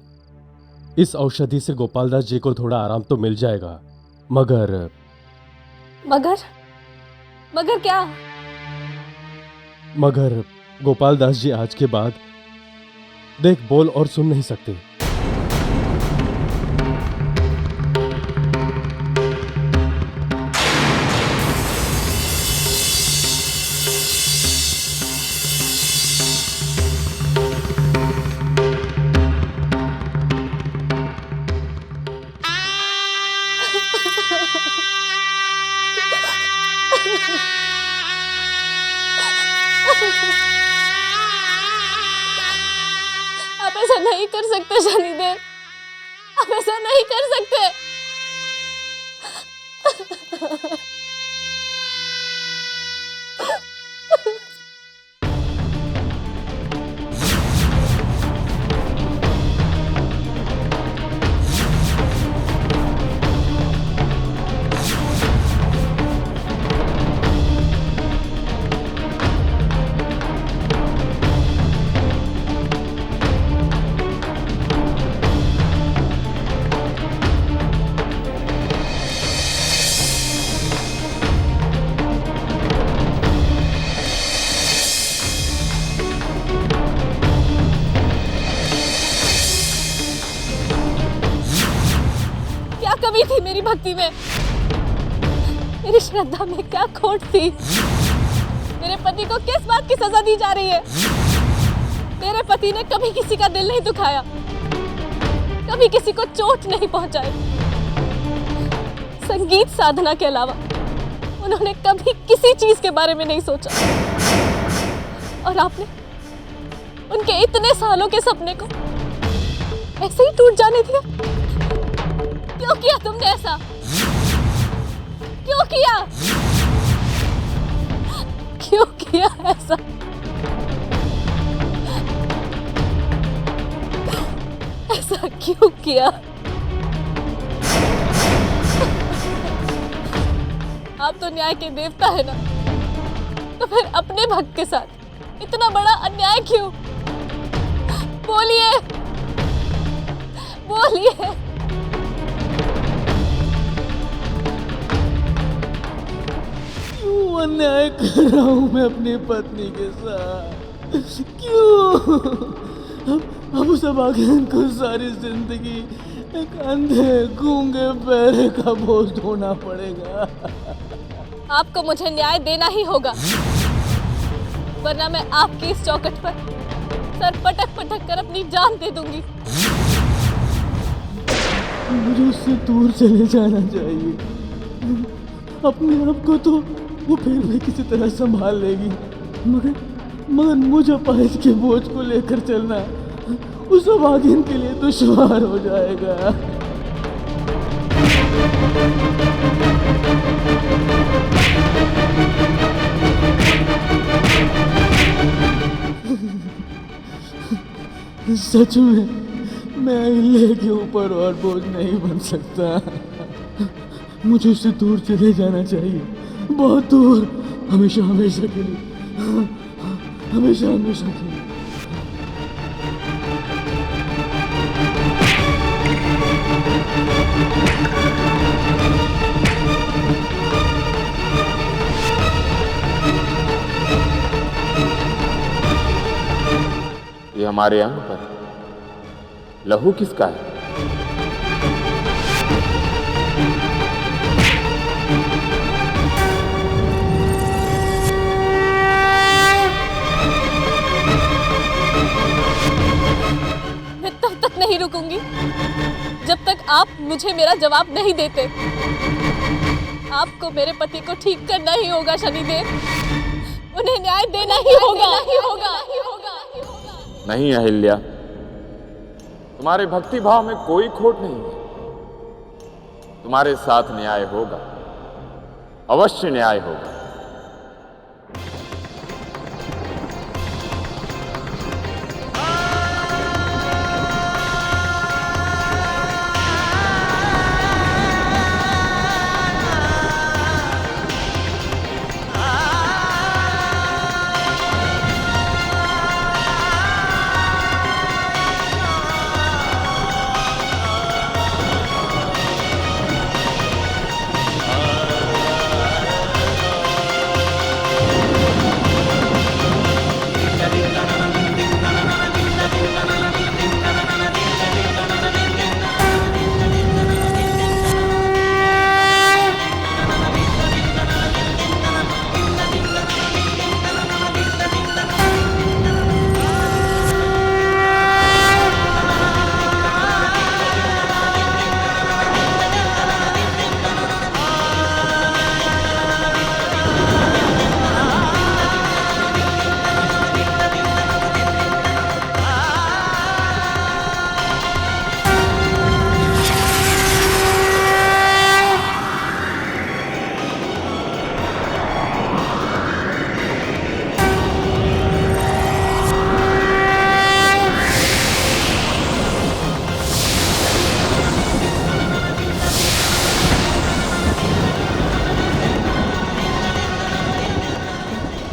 B: इस औषधि से गोपाल दास जी को थोड़ा आराम तो मिल जाएगा, मगर
F: मगर क्या?
B: मगर गोपाल दास जी आज के बाद देख, बोल और सुन नहीं सकते।
F: आप ऐसा नहीं कर सकते शनिदेव, आप ऐसा नहीं कर सकते। कमी थी मेरी भक्ति में, मेरी श्रद्धा में क्या खोट थी? मेरे पति को किस बात की सजा दी जा रही है? मेरे पति ने कभी किसी का दिल नहीं दुखाया, कभी किसी को चोट नहीं पहुंचाई। संगीत साधना के अलावा उन्होंने कभी किसी चीज के बारे में नहीं सोचा। और आपने उनके इतने सालों के सपने को ऐसे ही टूट जाने दिया। क्यों किया तुमने ऐसा? क्यों किया? क्यों किया ऐसा? ऐसा क्यों किया? आप तो न्याय के देवता है ना, तो फिर अपने भक्त के साथ इतना बड़ा अन्याय क्यों? बोलिए, बोलिए।
K: क्यों अन्याय कर रहा हूं मैं अपनी पत्नी के साथ? क्यों? अब उस अभागन को सारी जिंदगी एक अंधे गूंगे बहरे का बोझ ढोना पड़ेगा।
F: आपको मुझे न्याय देना ही होगा, वरना मैं आपकी इस चौखट पर सर पटक पटक कर अपनी जान दे दूंगी।
K: मुझे उससे दूर चले जाना चाहिए। अपने आप को तो वो फिर भी किसी तरह संभाल लेगी, मगर मुझे अपाहिज के बोझ को लेकर चलना उस अभागिन के लिए दुश्वार हो जाएगा। सच में मैं अहिल्या के ऊपर और बोझ नहीं बन सकता। मुझे उससे दूर चले जाना चाहिए, बहुत दूर, हमेशा हमेशा के लिए, हमेशा हमेशा के लिए।
G: ये हमारे अंग पर लहू किसका है?
F: मैं तब तक नहीं रुकूंगी जब तक आप मुझे मेरा जवाब नहीं देते। आपको मेरे पति को ठीक करना ही होगा शनिदेव, उन्हें न्याय देना ही होगा।
G: नहीं अहिल्या, तुम्हारे भक्ति भाव में कोई खोट नहीं है। तुम्हारे साथ न्याय होगा, अवश्य न्याय होगा।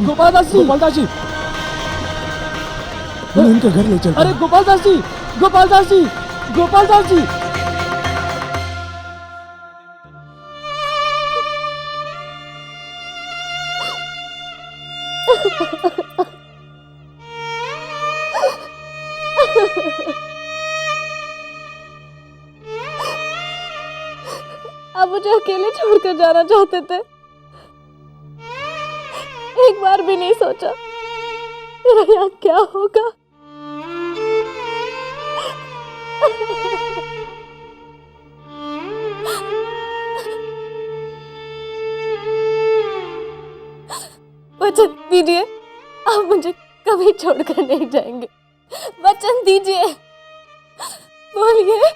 K: गोपालदास जी, गोपालदास जी,
C: हम इनके घर ले चलते
K: अरे गोपालदास जी, गोपालदास जी, गोपालदास जी।
F: आप मुझे अकेले छोड़कर जाना चाहते थे, एक बार भी नहीं सोचा मेरा यहाँ क्या होगा। वचन दीजिए, आप मुझे कभी छोड़कर नहीं जाएंगे। वचन दीजिए, बोलिए।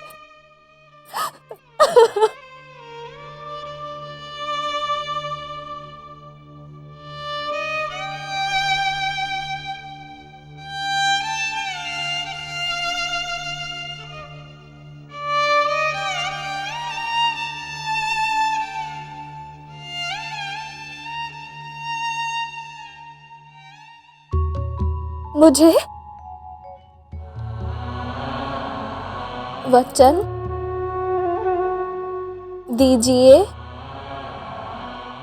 F: मुझे वचन दीजिए,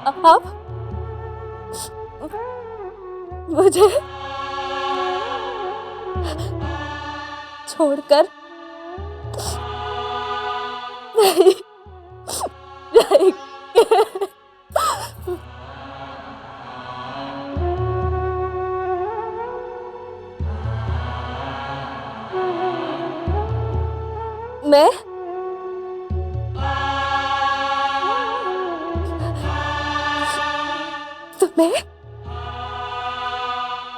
F: आप मुझे छोड़कर नहीं जाएंगे। मैं तुम्हें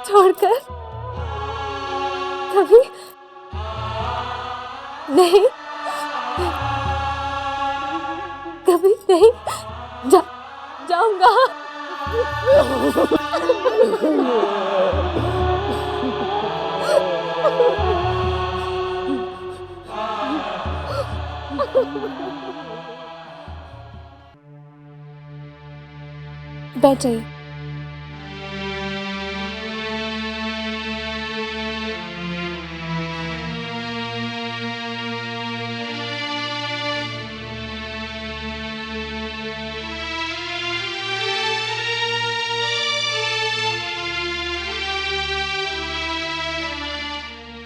F: छोड़कर कभी नहीं जाऊंगा। बैठ जाइए।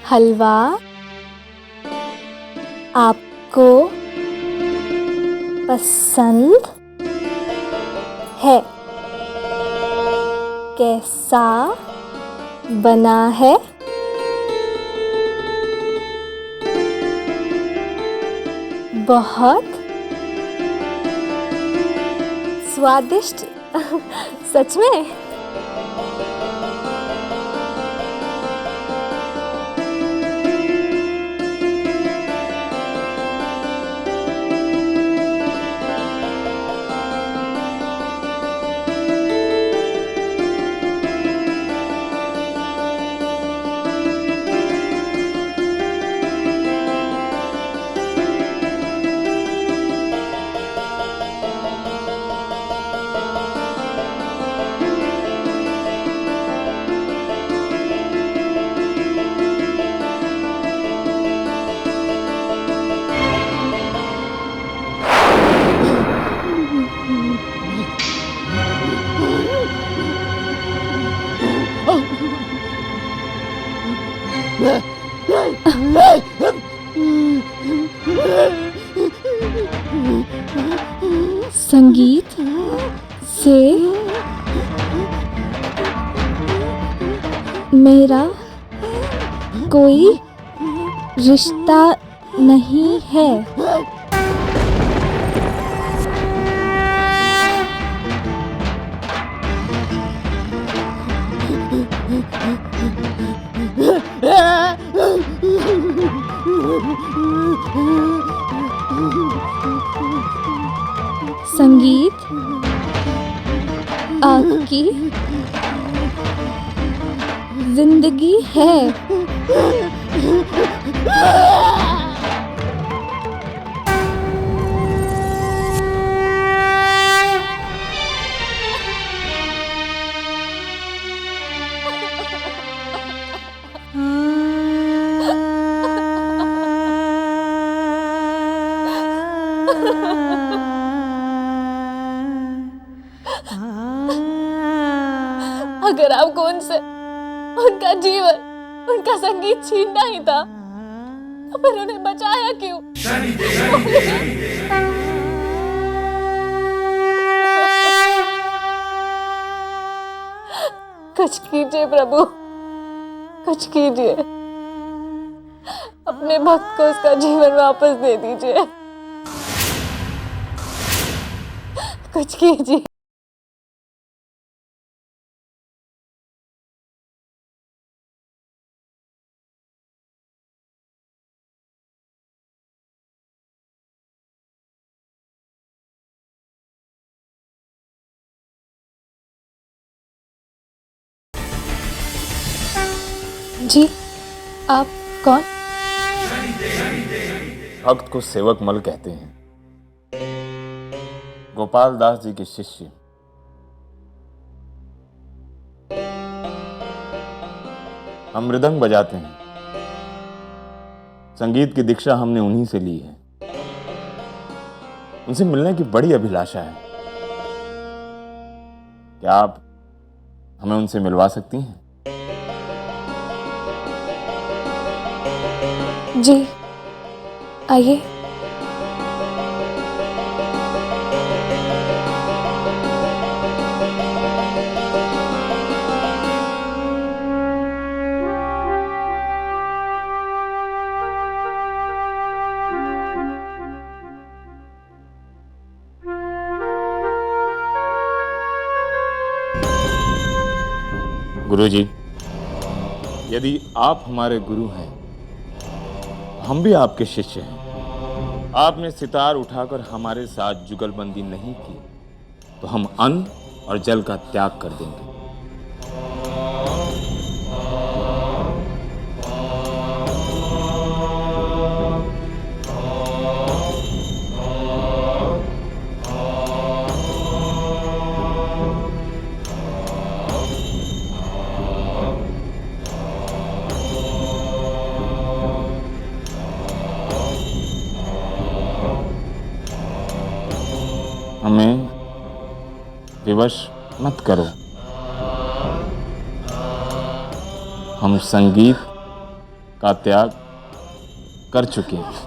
F: हलवा आपको पसंद है? कैसा बना है? बहुत स्वादिष्ट। सच में? संगीत से मेरा कोई रिश्ता नहीं है। संगीत आपकी जिंदगी है। अगर आपको उनसे उनका जीवन, उनका संगीत छीनना ही था, तो फिर उन्हें बचाया क्यों? कुछ कीजिए प्रभु, कुछ कीजिए। अपने भक्त को उसका जीवन वापस दे दीजिए। कुछ कीजिए। जी, आप कौन?
G: भक्त को सेवक मल कहते हैं। गोपाल दास जी के शिष्य। हम मृदंग बजाते हैं। संगीत की दीक्षा हमने उन्हीं से ली है। उनसे मिलने की बड़ी अभिलाषा है। क्या आप हमें उनसे मिलवा सकती हैं?
F: जी, आइए।
G: गुरुजी, यदि आप हमारे गुरु हैं, हम भी आपके शिष्य हैं। आपने सितार उठाकर हमारे साथ जुगलबंदी नहीं की तो हम अन्न और जल का त्याग कर देंगे। हमें विवश मत करो। हम संगीत का त्याग कर चुके हैं।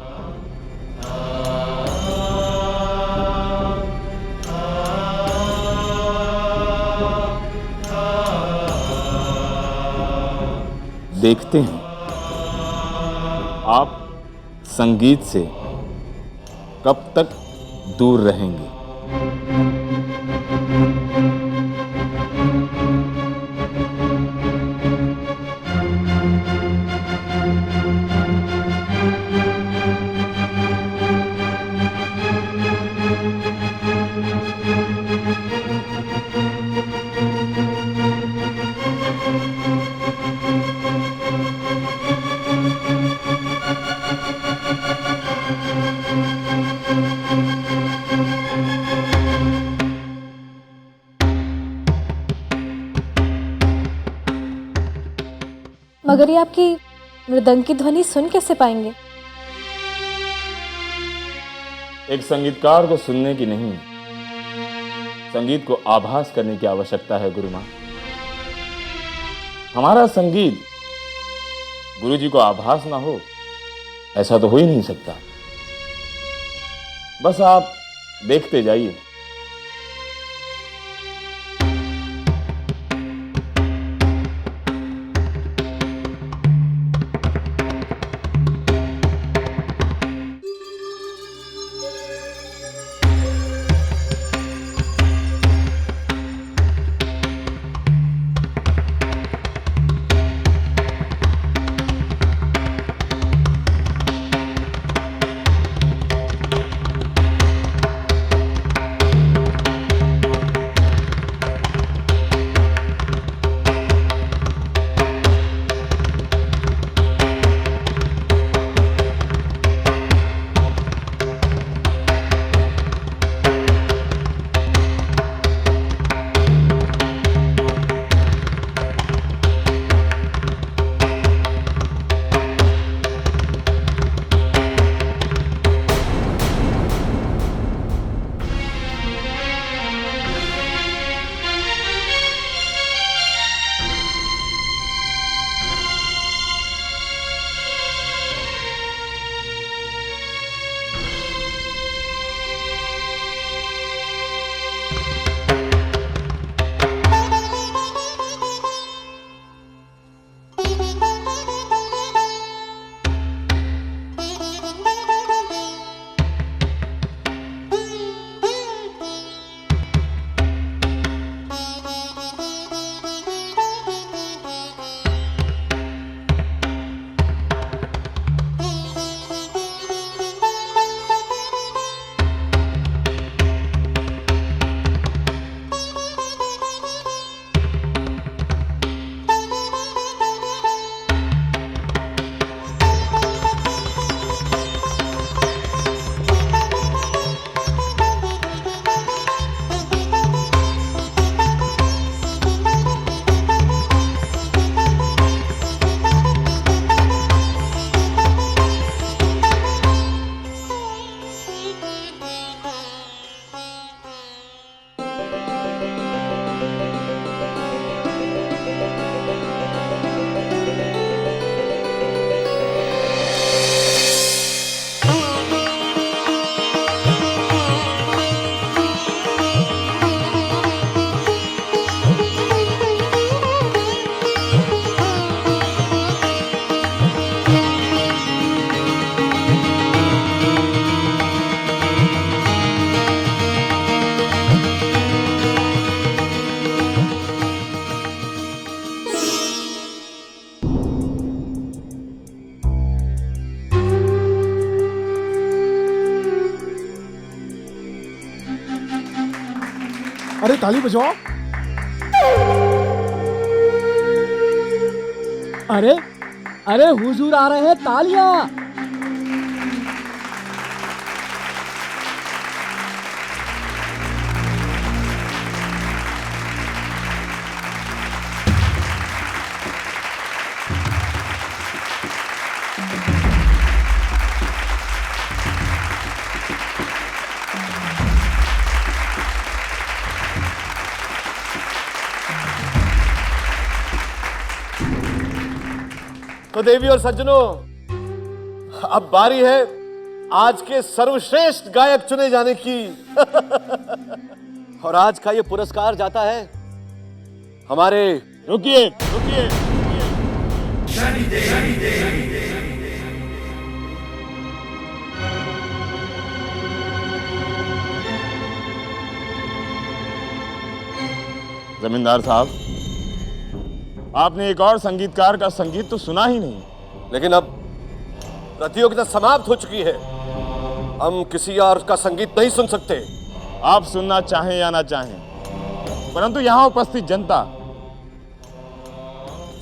G: देखते हैं आप संगीत से कब तक दूर रहेंगे।
F: मगर ये आपकी मृदंग की ध्वनि सुन कैसे पाएंगे?
G: एक संगीतकार को सुनने की नहीं, संगीत को आभास करने की आवश्यकता है गुरुमां। हमारा संगीत गुरुजी को आभास ना हो, ऐसा तो हो ही नहीं सकता। बस आप देखते जाइए।
H: अरे ताली बजाओ।
C: अरे अरे हुजूर आ रहे हैं, तालियां।
N: तो देवी और सज्जनों, अब बारी है आज के सर्वश्रेष्ठ गायक चुने जाने की। और आज का ये पुरस्कार जाता है हमारे
G: रुकिए रुकिए जमींदार साहब, आपने एक और संगीतकार का संगीत तो सुना ही नहीं।
N: लेकिन अब प्रतियोगिता समाप्त हो चुकी है, हम किसी और का संगीत नहीं सुन सकते।
G: आप सुनना चाहें या ना चाहें, परंतु यहाँ उपस्थित जनता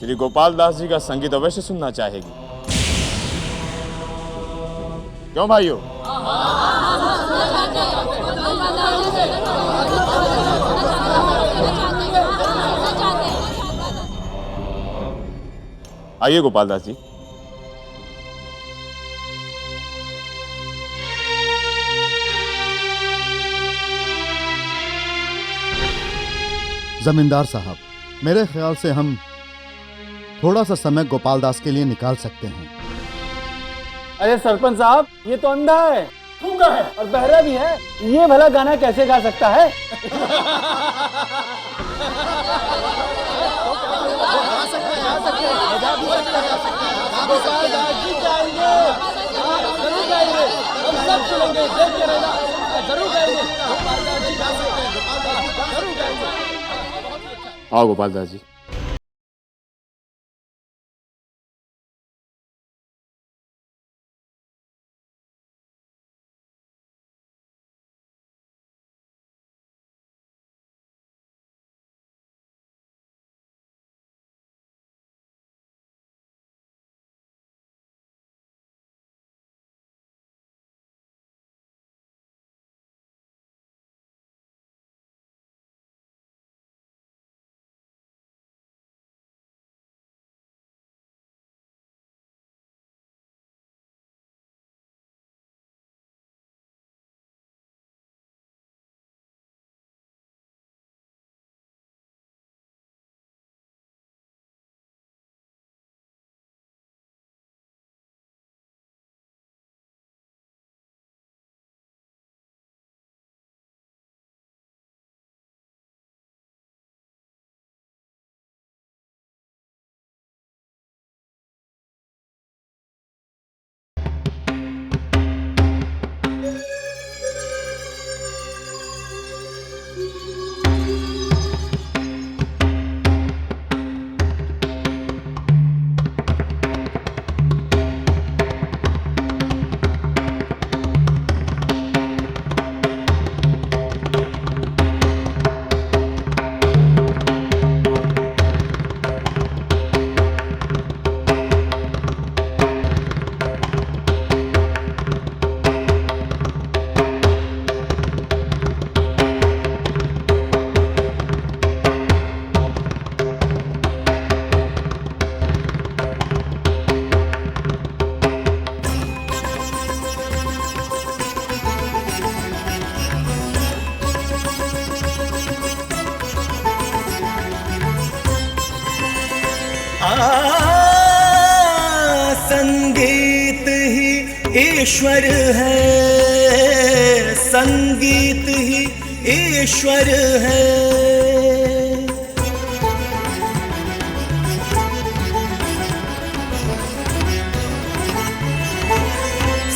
G: श्री गोपाल दास जी का संगीत अवश्य सुनना चाहेगी। क्यों भाइयों? आइए गोपाल दास जी।
H: जमींदार साहब, मेरे ख्याल से हम थोड़ा सा समय गोपाल दास के लिए निकाल सकते हैं।
L: अरे सरपंच साहब, ये तो अंधा है, गूंगा है और बहरा भी है, ये भला गाना कैसे गा सकता है?
G: आओ गोपाल दास जी।
P: संगीत ही ईश्वर है, संगीत ही ईश्वर है।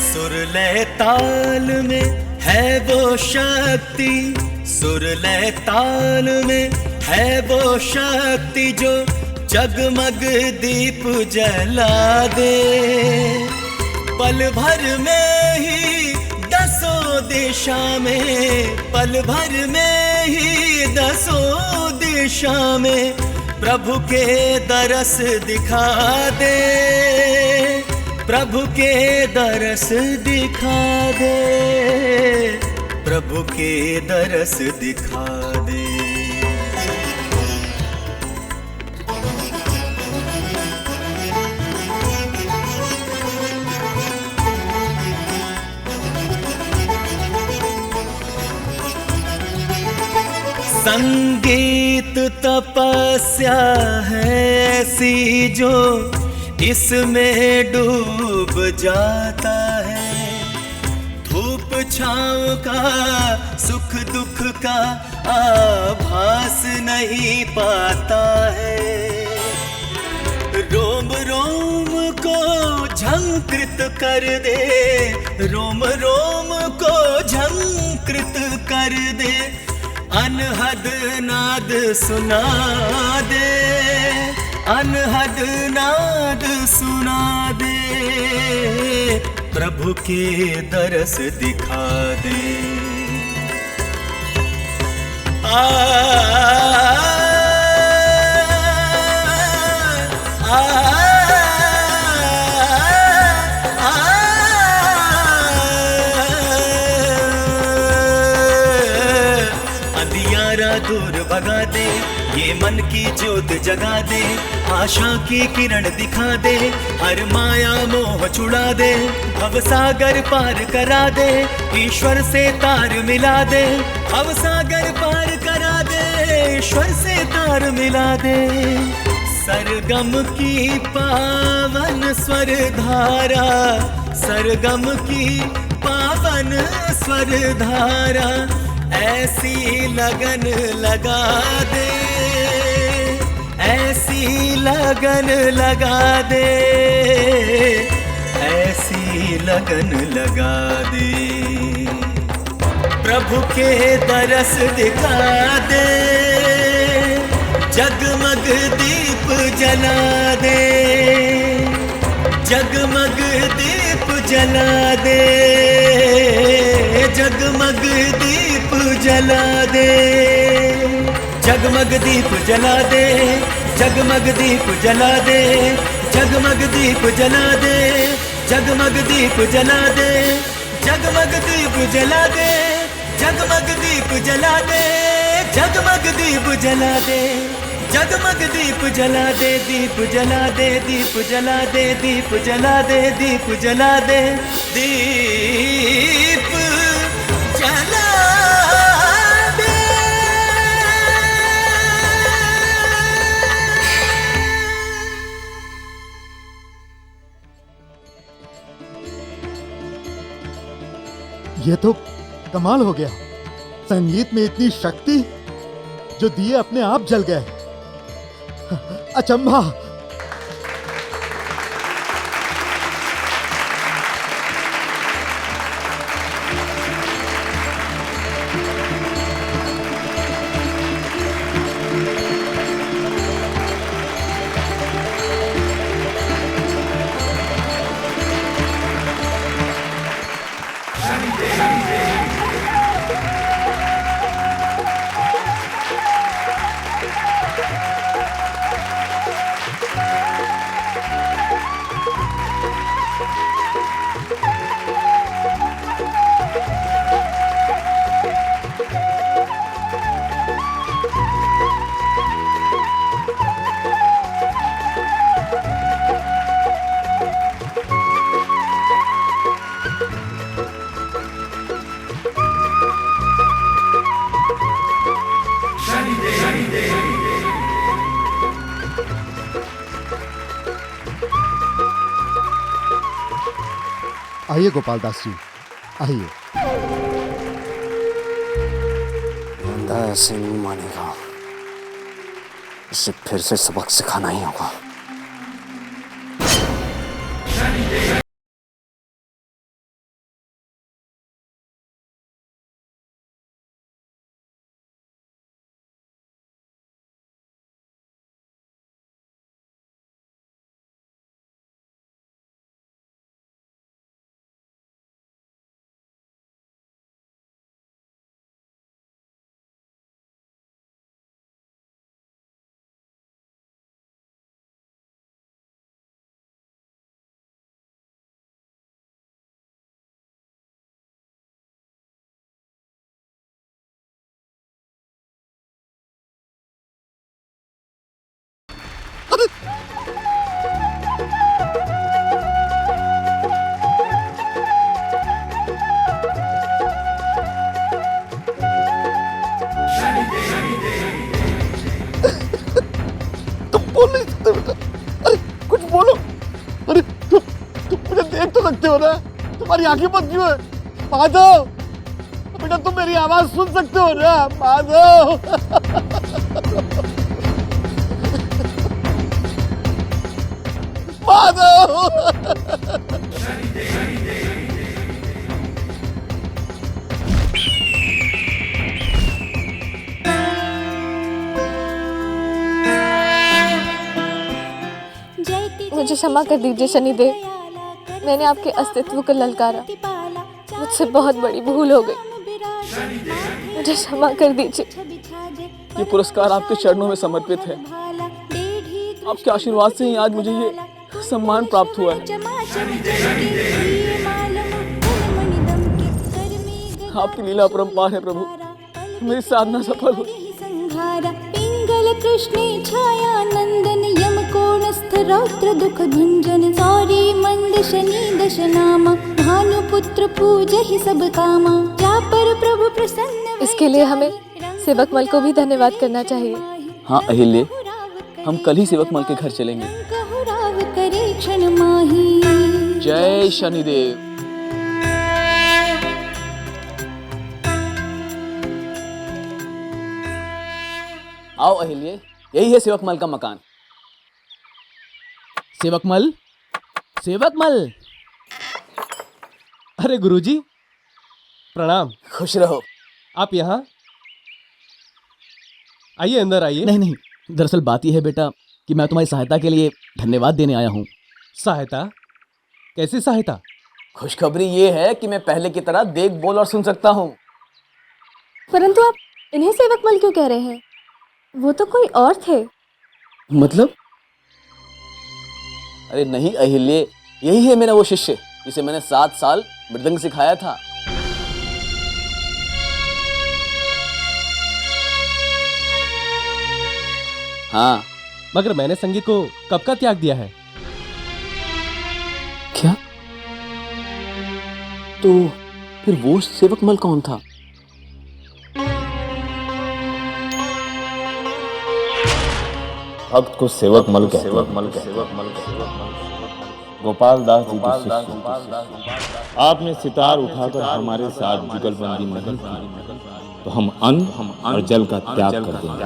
P: सुर लय ताल में है वो शक्ति, सुर लय ताल में है वो शक्ति जो जगमग दीप जला दे। पल भर में ही दसों दिशा में, पल भर में ही दसों दिशा में प्रभु के दरस दिखा दे, प्रभु के दरस दिखा दे, प्रभु के दरस दिखा दे। संगीत तपस्या है ऐसी जो इसमें डूब जाता है, धूप छाँव का सुख दुख का आभास नहीं पाता है, रोम रोम को झंकृत कर दे, रोम रोम को झंकृत कर दे, अनहद नाद सुना दे, अनहद नाद सुना दे, प्रभु के दरस दिखा दे। दूर भगा दे, ये मन की ज्योत जगा दे, आशा की किरण दिखा दे, हर माया मोह छुड़ा दे, भवसागर पार करा दे, ईश्वर से तार मिला दे, भवसागर पार करा दे, ईश्वर से तार मिला दे। सरगम की पावन स्वर धारा, सरगम की पावन स्वर धारा, ऐसी लगन लगा दे, ऐसी लगन लगा दे, ऐसी लगन लगा दे, प्रभु के दरस दिखा दे, जगमग दीप जला दे, जगमग दीप जला दे, जगमग दीप जला दे, जगमग दीप जला दे, जगमग दीप जला दे, जगमग दीप जला दे, जगमग दीप जला दे, जगमग दीप जला दे, जगमग दीप जला दे, जगमग दीप जला दे, जगमग दीप जला दे, दीप जला दे, दीप जला दे, दीप जला दे, दीप जला दे, दीप जला दे।
H: ये तो कमाल हो गया, संगीत में इतनी शक्ति जो दिए अपने आप जल गए। अचंभा। आइए गोपाल दास जी, आइए।
M: बंदा ऐसे नहीं मानेगा, इसे फिर से सबक सिखाना ही होगा।
N: सकते हो ना? तुम्हारी आंखें बंद क्यों है? माधव बेटा, तुम मेरी आवाज सुन सकते हो ना? माधव माधव
F: मुझे क्षमा कर दीजिए शनिदेव, मैंने आपके अस्तित्व को ललकारा, मुझसे बहुत बड़ी भूल हो गई, मुझे क्षमा कर दीजिए।
O: ये पुरस्कार आपके चरणों में समर्पित है। आपके आशीर्वाद से ही आज मुझे ये सम्मान प्राप्त हुआ है। आपकी लीला अपरंपार है प्रभु, मेरी साधना सफल हो।
Q: पिंगल कृष्णे छाया नंदन यम कोणस्थ रौद्र दुख भंजन सौरी मंद शनि दश नामा भानुपुत्र पूजहि सब कामा जा पर प्रभु प्रसन्न।
F: इसके लिए हमें सेवकमल को भी धन्यवाद करना चाहिए।
O: हाँ अहिल्ये, हम कल ही सेवकमल के घर चलेंगे।
Q: राव करे क्षण माही।
O: जय शनिदेव। आओ अहिल्ये, यही है सेवकमल का मकान।
B: सेवकमल, सेवकमल। अरे गुरुजी, प्रणाम।
O: खुश रहो।
B: आप यहाँ आइए, अंदर आइए।
O: नहीं, दरअसल बात यह है बेटा कि मैं तुम्हारी सहायता के लिए धन्यवाद देने आया हूँ।
B: सहायता? कैसी सहायता?
O: खुशखबरी ये है कि मैं पहले की तरह देख, बोल और सुन सकता हूँ।
F: परंतु आप इन्हें सेवकमल क्यों कह रहे हैं? वो तो कोई और थे।
O: मतलब? अरे नहीं अहिल्ये, यही है मेरा वो शिष्य जिसे मैंने 7 साल मृदंग सिखाया था। हाँ,
B: मगर मैंने संगीत को कब का त्याग दिया है?
O: क्या? तो फिर वो सेवकमल कौन था?
G: भक्त को सेवकमल कहते हैं। गोपाल दास जी के शिष्य। आपने सितार उठाकर हमारे साथ जुगलबंदी नहीं की तो हम अन्न और जल का त्याग कर देंगे।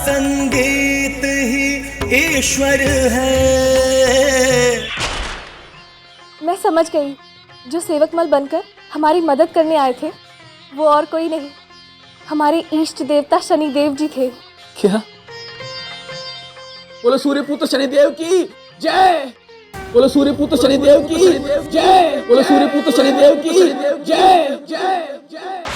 P: संगीत ही ईश्वर है।
F: मैं समझ गई, जो सेवकमल बनकर हमारी मदद करने आए थे वो और कोई नहीं, हमारे इष्ट देवता शनिदेव जी थे।
O: क्या? बोलो सूर्यपुत्र शनिदेव की जय। बोलो सूर्यपुत्र शनिदेव की जय। बोलो सूर्यपुत्र शनिदेव की जय। जय जय।